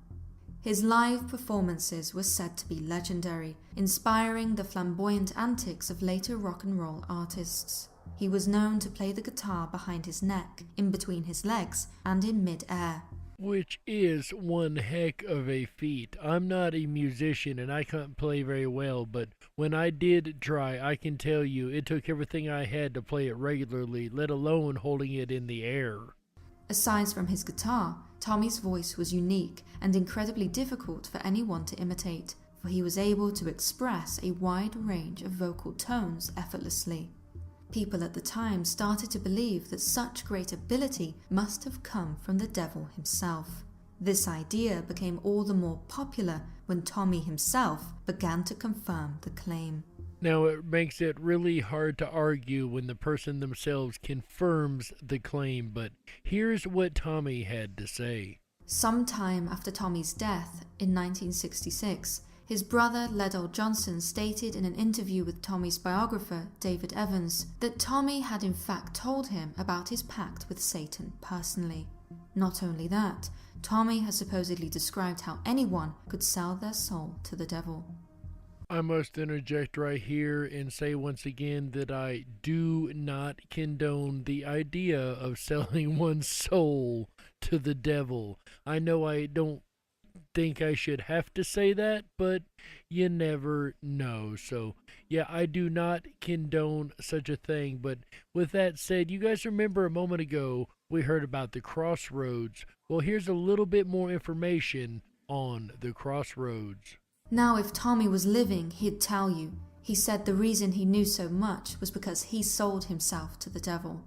His live performances were said to be legendary, inspiring the flamboyant antics of later rock and roll artists. He was known to play the guitar behind his neck, in between his legs, and in mid-air. Which is one heck of a feat. I'm not a musician and I can't play very well, but when I did try, I can tell you it took everything I had to play it regularly, let alone holding it in the air. Aside from his guitar, Tommy's voice was unique and incredibly difficult for anyone to imitate, for he was able to express a wide range of vocal tones effortlessly. People at the time started to believe that such great ability must have come from the devil himself. This idea became all the more popular when Tommy himself began to confirm the claim. Now, it makes it really hard to argue when the person themselves confirms the claim, but here's what Tommy had to say. Sometime after Tommy's death in 1966, his brother Ledell Johnson stated in an interview with Tommy's biographer, David Evans, that Tommy had in fact told him about his pact with Satan personally. Not only that, Tommy has supposedly described how anyone could sell their soul to the devil. I must interject right here and say once again that I do not condone the idea of selling one's soul to the devil. I know I don't think I should have to say that, but you never know. So, yeah, I do not condone such a thing. But with that said, you guys remember a moment ago we heard about the crossroads. Well, here's a little bit more information on the crossroads. Now, if Tommy was living, he'd tell you. He said the reason he knew so much was because he sold himself to the devil.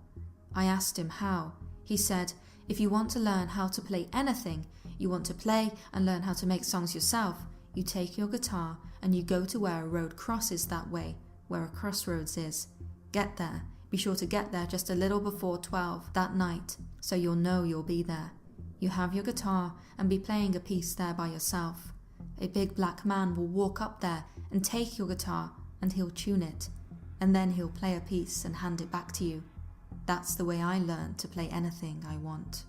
I asked him how. He said, if you want to learn how to play anything, you want to play and learn how to make songs yourself, you take your guitar and you go to where a road crosses that way, where a crossroads is. Get there. Be sure to get there just a little before 12 that night, so you'll know you'll be there. You have your guitar and be playing a piece there by yourself. A big black man will walk up there and take your guitar and he'll tune it, and then he'll play a piece and hand it back to you. That's the way I learned to play anything I want.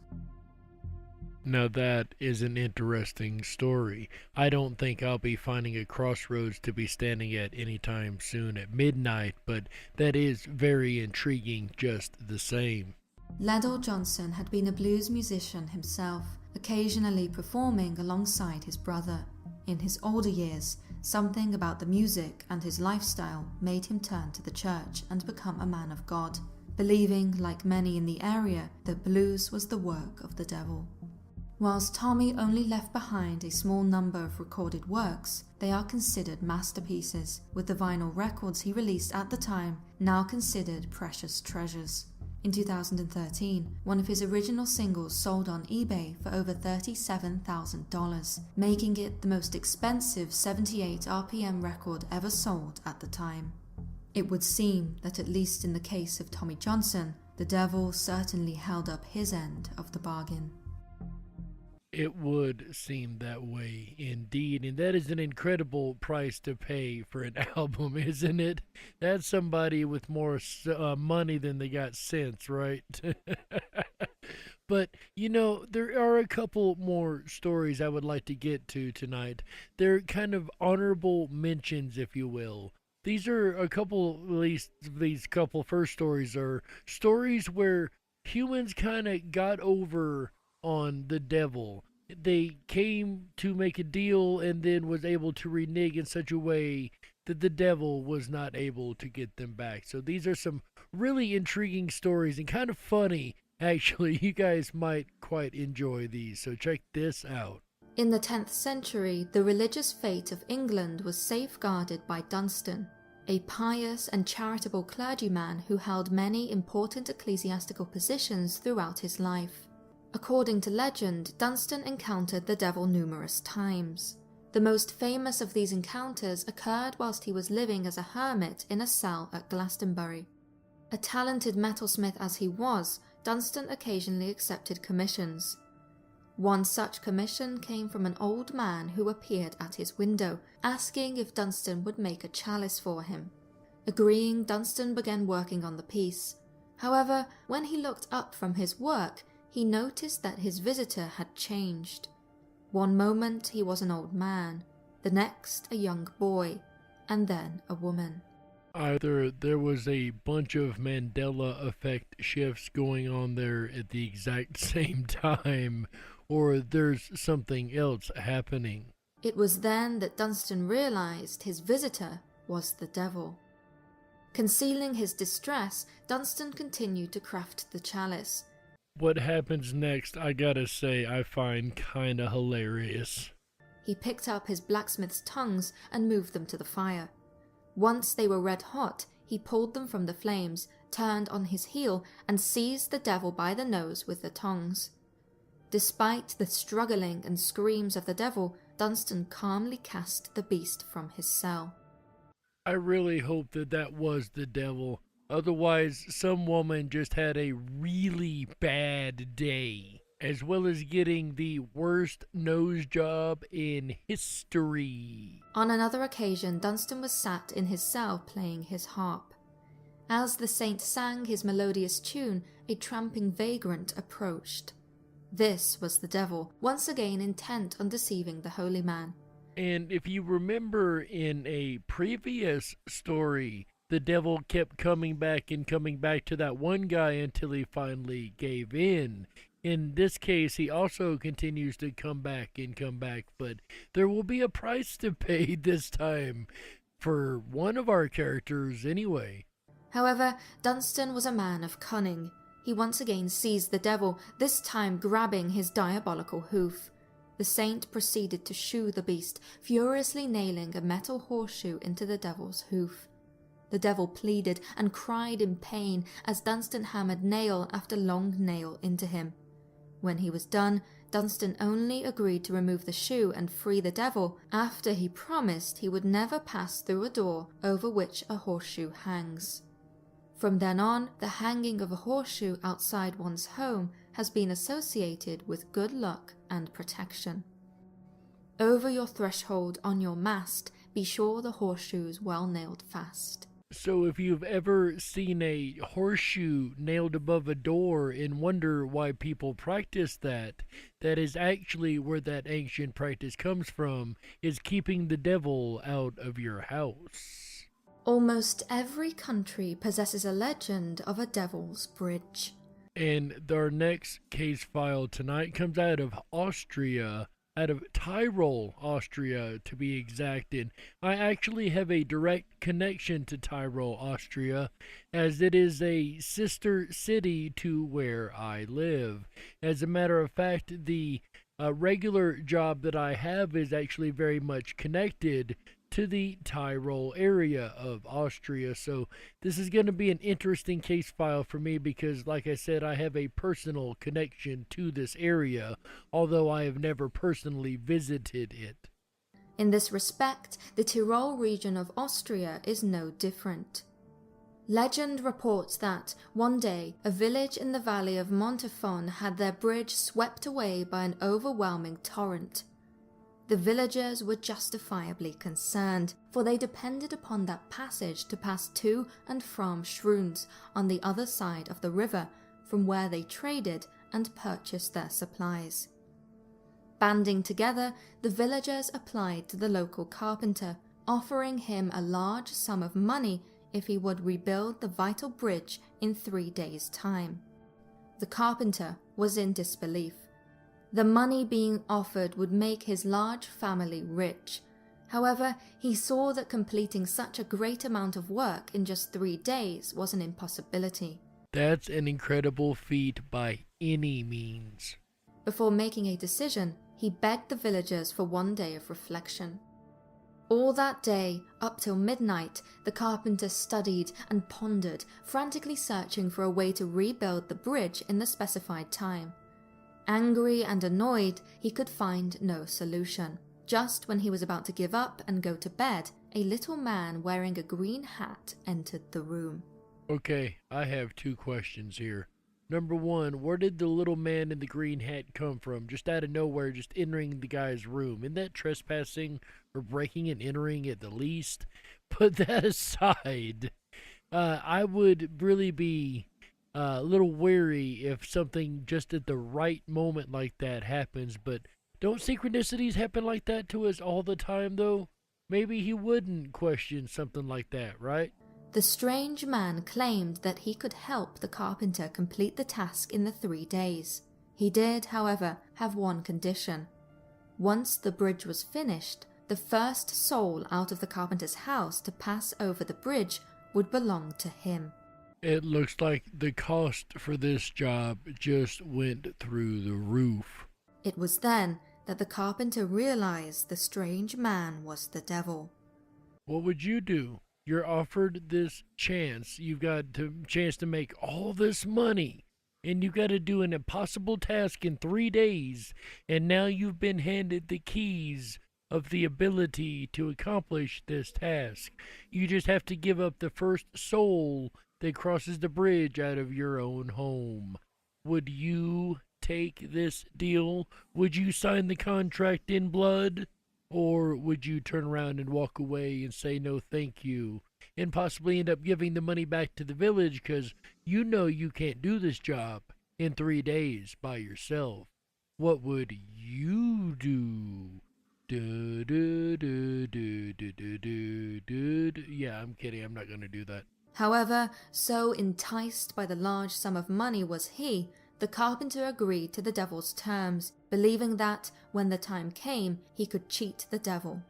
Now that is an interesting story. I don't think I'll be finding a crossroads to be standing at anytime soon at midnight, but that is very intriguing just the same. Ledell Johnson had been a blues musician himself, occasionally performing alongside his brother. In his older years, something about the music and his lifestyle made him turn to the church and become a man of God, believing, like many in the area, that blues was the work of the devil. Whilst Tommy only left behind a small number of recorded works, they are considered masterpieces, with the vinyl records he released at the time now considered precious treasures. In 2013, one of his original singles sold on eBay for over $37,000, making it the most expensive 78 RPM record ever sold at the time. It would seem that at least in the case of Tommy Johnson, the devil certainly held up his end of the bargain. It would seem that way indeed, and that is an incredible price to pay for an album, isn't it? That's somebody with more money than they got sense, right? But, you know, there are a couple more stories I would like to get to tonight. They're kind of honorable mentions, if you will. These are a couple, at least these couple first stories are stories where humans kind of got over on the devil. They came to make a deal and then was able to renege in such a way that the devil was not able to get them back. So these are some really intriguing stories and kind of funny. Actually, you guys might quite enjoy these, so check this out. In the 10th century, the religious fate of England was safeguarded by Dunstan, a pious and charitable clergyman who held many important ecclesiastical positions throughout his life. According to legend, Dunstan encountered the devil numerous times. The most famous of these encounters occurred whilst he was living as a hermit in a cell at Glastonbury. A talented metalsmith as he was, Dunstan occasionally accepted commissions. One such commission came from an old man who appeared at his window, asking if Dunstan would make a chalice for him. Agreeing, Dunstan began working on the piece. However, when he looked up from his work, he noticed that his visitor had changed. One moment he was an old man, the next a young boy, and then a woman. Either there was a bunch of Mandela effect shifts going on there at the exact same time, or there's something else happening. It was then that Dunstan realized his visitor was the devil. Concealing his distress, Dunstan continued to craft the chalice. What happens next, I gotta say, I find kinda hilarious. He picked up his blacksmith's tongues and moved them to the fire. Once they were red hot, he pulled them from the flames, turned on his heel, and seized the devil by the nose with the tongs. Despite the struggling and screams of the devil, Dunstan calmly cast the beast from his cell. I really hope that that was the devil. Otherwise, some woman just had a really bad day, as well as getting the worst nose job in history. On another occasion, Dunstan was sat in his cell playing his harp. As the saint sang his melodious tune, a tramping vagrant approached. This was the devil, once again intent on deceiving the holy man. And if you remember in a previous story, the devil kept coming back to that one guy until he finally gave in. In this case, he also continues to come back, but there will be a price to pay this time, for one of our characters anyway. However, Dunstan was a man of cunning. He once again seized the devil, this time grabbing his diabolical hoof. The saint proceeded to shoe the beast, furiously nailing a metal horseshoe into the devil's hoof. The devil pleaded and cried in pain as Dunstan hammered nail after long nail into him. When he was done, Dunstan only agreed to remove the shoe and free the devil after he promised he would never pass through a door over which a horseshoe hangs. From then on, the hanging of a horseshoe outside one's home has been associated with good luck and protection. Over your threshold on your mast, be sure the horseshoe's well nailed fast. So if you've ever seen a horseshoe nailed above a door and wonder why people practice that, that is actually where that ancient practice comes from, is keeping the devil out of your house. Almost every country possesses a legend of a devil's bridge. And our next case file tonight comes out of Austria, out of Tyrol, Austria to be exact. And I actually have a direct connection to Tyrol, Austria, as it is a sister city to where I live. As a matter of fact, the regular job that I have is actually very much connected to the Tyrol area of Austria. So this is going to be an interesting case file for me because, like I said, I have a personal connection to this area, although I have never personally visited it. In this respect, the Tyrol region of Austria is no different. Legend reports that, one day, a village in the valley of Montafon had their bridge swept away by an overwhelming torrent. The villagers were justifiably concerned, for they depended upon that passage to pass to and from Schroons on the other side of the river, from where they traded and purchased their supplies. Banding together, the villagers applied to the local carpenter, offering him a large sum of money if he would rebuild the vital bridge in 3 days' time. The carpenter was in disbelief. The money being offered would make his large family rich. However, he saw that completing such a great amount of work in just 3 days was an impossibility. That's an incredible feat by any means. Before making a decision, he begged the villagers for 1 day of reflection. All that day, up till midnight, the carpenter studied and pondered, frantically searching for a way to rebuild the bridge in the specified time. Angry and annoyed, he could find no solution. Just when he was about to give up and go to bed, a little man wearing a green hat entered the room. Okay, I have two questions here. Number one, where did the little man in the green hat come from? Just out of nowhere, just entering the guy's room. Isn't that trespassing or breaking and entering at the least? Put that aside. I would really be a little wary if something just at the right moment like that happens. But don't synchronicities happen like that to us all the time, though? Maybe he wouldn't question something like that, right? The strange man claimed that he could help the carpenter complete the task in the 3 days. He did, however, have one condition. Once the bridge was finished, the first soul out of the carpenter's house to pass over the bridge would belong to him. It looks like the cost for this job just went through the roof. It was then that the carpenter realized the strange man was the devil. What would you do? You're offered this chance. You've got a chance to make all this money, and you've got to do an impossible task in 3 days, and now you've been handed the keys of the ability to accomplish this task. You just have to give up the first soul that crosses the bridge out of your own home. Would you take this deal? Would you sign the contract in blood? Or would you turn around and walk away and say no thank you, and possibly end up giving the money back to the village because you know you can't do this job in 3 days by yourself? What would you do? Yeah, I'm kidding. I'm not going to do that. However, so enticed by the large sum of money was he, the carpenter agreed to the devil's terms, believing that, when the time came, he could cheat the devil.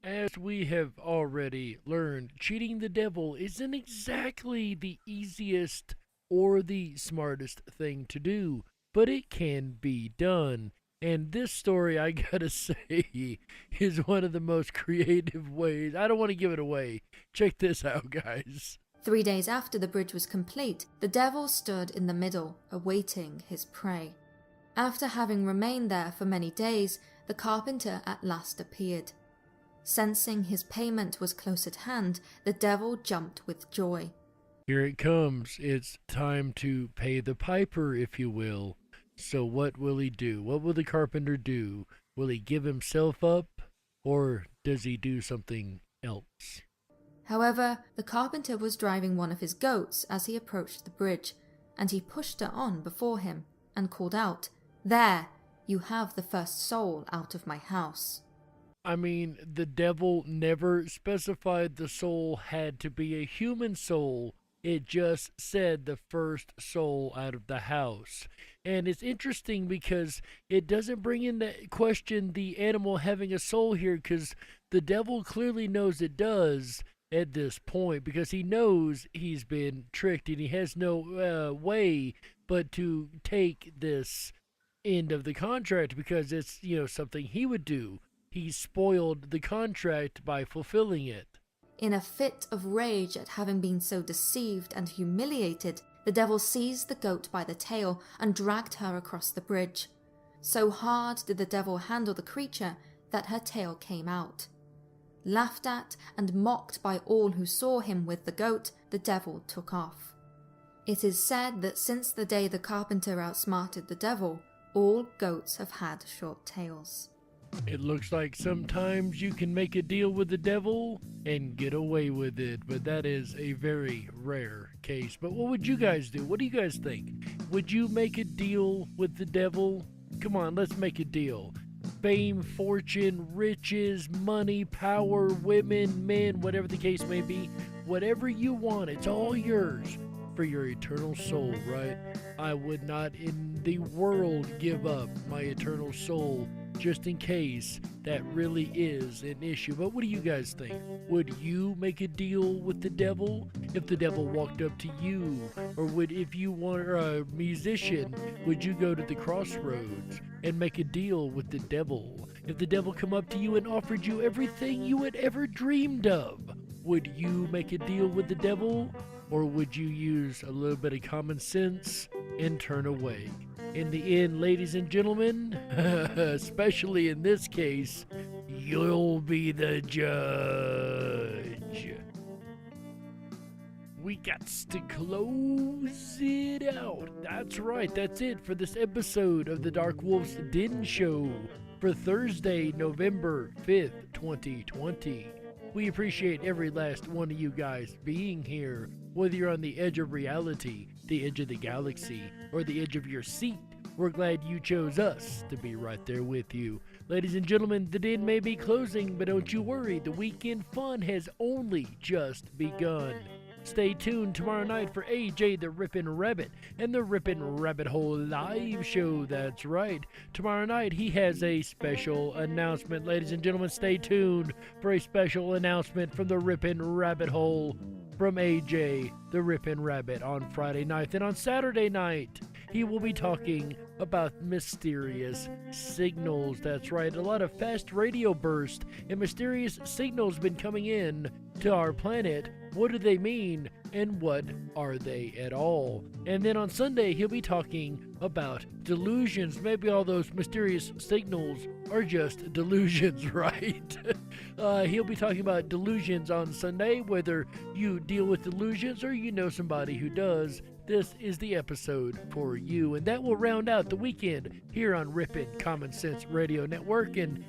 As we have already learned, cheating the devil isn't exactly the easiest or the smartest thing to do, but it can be done. And this story, I gotta say, is one of the most creative ways. I don't want to give it away. Check this out, guys. 3 days after the bridge was complete, the devil stood in the middle, awaiting his prey. After having remained there for many days, the carpenter at last appeared. Sensing his payment was close at hand, the devil jumped with joy. Here it comes. It's time to pay the piper, if you will. So what will he do? What will the carpenter do? Will he give himself up, or does he do something else? However, the carpenter was driving one of his goats as he approached the bridge, and he pushed her on before him and called out, "There, you have the first soul out of my house." I mean, the devil never specified the soul had to be a human soul. It just said the first soul out of the house. And it's interesting because it doesn't bring into question the animal having a soul here, because the devil clearly knows it does at this point, because he knows he's been tricked and he has no way but to take this end of the contract, because it's, something he would do. He spoiled the contract by fulfilling it. In a fit of rage at having been so deceived and humiliated, the devil seized the goat by the tail and dragged her across the bridge. So hard did the devil handle the creature that her tail came out. Laughed at and mocked by all who saw him with the goat, the devil took off. It is said that since the day the carpenter outsmarted the devil, all goats have had short tails. It looks like sometimes you can make a deal with the devil and get away with it, but that is a very rare case. But what would you guys do? What do you guys think? Would you make a deal with the devil? Come on, let's make a deal. Fame, fortune, riches, money, power, women, men, whatever the case may be, whatever you want, it's all yours for your eternal soul, right? I would not in the world give up my eternal soul just in case that really is an issue. But what do you guys think? Would you make a deal with the devil if the devil walked up to you? Or if you were a musician, would you go to the crossroads and make a deal with the devil? If the devil come up to you and offered you everything you had ever dreamed of, would you make a deal with the devil? Or would you use a little bit of common sense and turn away? In the end, ladies and gentlemen, especially in this case, you'll be the judge. We got to close it out. That's right, that's it for this episode of the Dark Wolf's Den Show for Thursday, November 5th, 2020. We appreciate every last one of you guys being here, whether you're on the edge of reality, the edge of the galaxy, or the edge of your seat. We're glad you chose us to be right there with you. Ladies and gentlemen, the den may be closing, but don't you worry, the weekend fun has only just begun. Stay tuned tomorrow night for AJ the Ripon Rabbit and the Ripon Rabbit Hole live show. That's right. Tomorrow night he has a special announcement. Ladies and gentlemen, stay tuned for a special announcement from the Ripon Rabbit Hole from AJ the Ripon Rabbit on Friday night. Then on Saturday night, he will be talking about mysterious signals. That's right. A lot of fast radio bursts and mysterious signals been coming in to our planet. What do they mean, and what are they at all? And then on Sunday, he'll be talking about delusions. Maybe all those mysterious signals are just delusions, right? He'll be talking about delusions on Sunday, whether you deal with delusions or you know somebody who does. This is the episode for you, and that will round out the weekend here on Ripon Common Sense Radio Network. And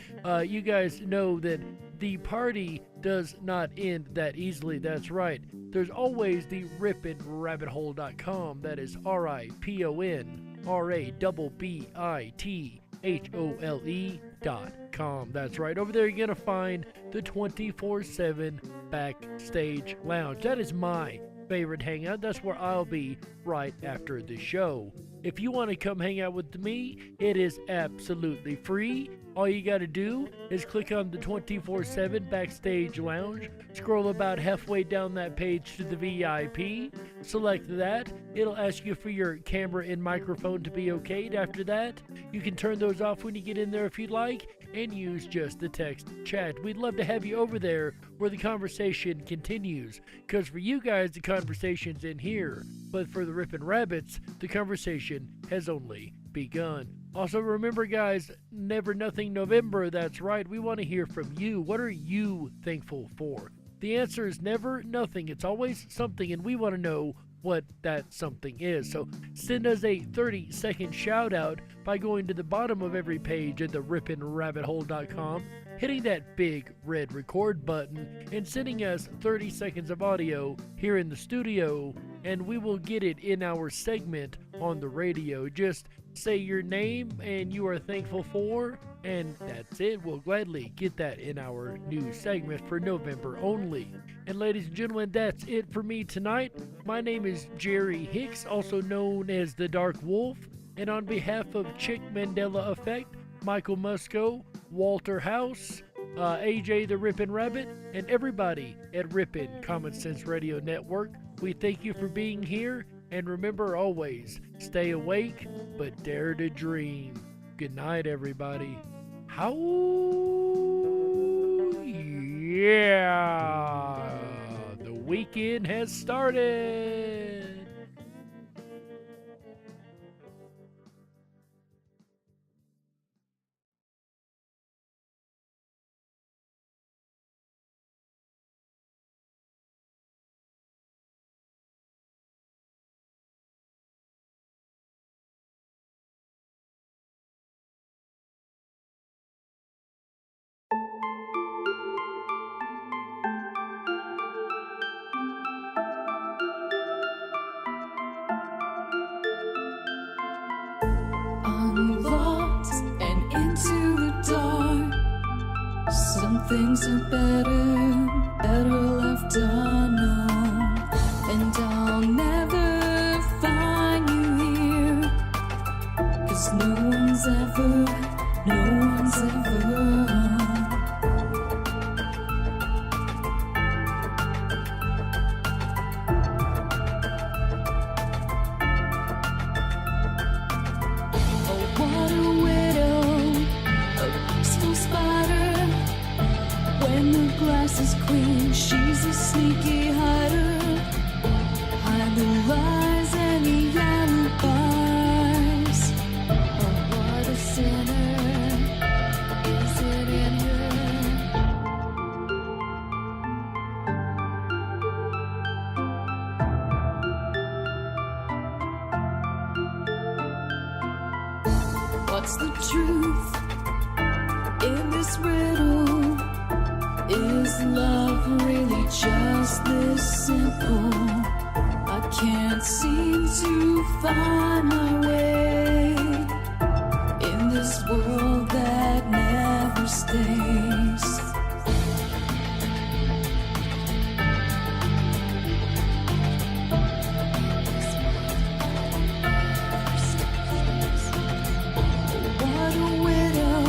you guys know that the party does not end that easily. That's right. There's always the RiponRabbitHole.com. That is RiponRabbitHole.com. That's right. Over there, you're going to find the 24/7 Backstage Lounge. That is my favorite hangout. That's where I'll be right after the show. If you want to come hang out with me, it is absolutely free. All you got to do is click on the 24/7 Backstage Lounge, scroll about halfway down that page to the VIP, select that. It'll ask you for your camera and microphone to be okayed. After that, you can turn those off when you get in there if you'd like, and use just the text chat. We'd love to have you over there where the conversation continues, because for you guys, the conversation's in here, but for the Ripon Rabbits, the conversation has only begun. Also, remember, guys, Never Nothing November. That's right. We want to hear from you. What are you thankful for? The answer is never nothing. It's always something, and we want to know what that something is. So send us a 30-second shout out by going to the bottom of every page at the RiponRabbitHole.com, hitting that big red record button, and sending us 30 seconds of audio here in the studio, and we will get it in our segment on the radio. Just say your name and you are thankful for, and that's it. We'll gladly get that in our new segment for November only. And ladies and gentlemen, that's it for me tonight. My name is Jerry Hicks, also known as the Dark Wolf, and on behalf of Chick Mandela Effect, Michael Musco, Walter House, AJ the Ripon Rabbit, and everybody at Ripon Common Sense Radio Network, we thank you for being here. And remember always, stay awake, but dare to dream. Good night, everybody. How? Yeah! The weekend has started! Unlocked and into the dark. Some things are better left unknown. And I'll never find you here, 'cause no one's ever What a widow, a peaceful spider. When the glass is clean, she's a sneaky hider. Hide the lies and the alibis. What's the truth in this riddle? Is love really just this simple? I can't seem to find my way in this world that never stays. What a widow,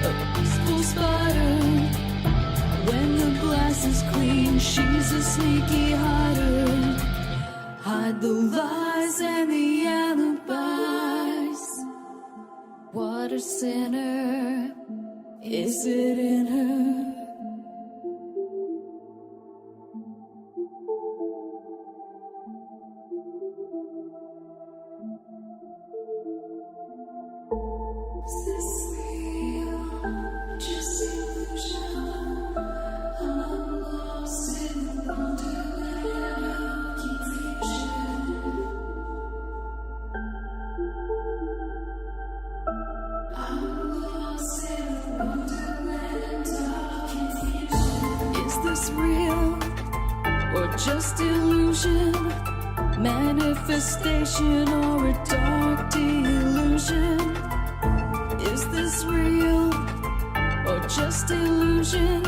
a peaceful spider. When the glass is clean, she's a sneaky hider. Hide the lies and the alibis. What a sinner, is it in her? Is this real? Just illusion? I'm lost in the wonderland of confusion. I'm lost in the wonderland of confusion. Is this real or just illusion? Manifestation or a dark delusion? Is this real or just illusion?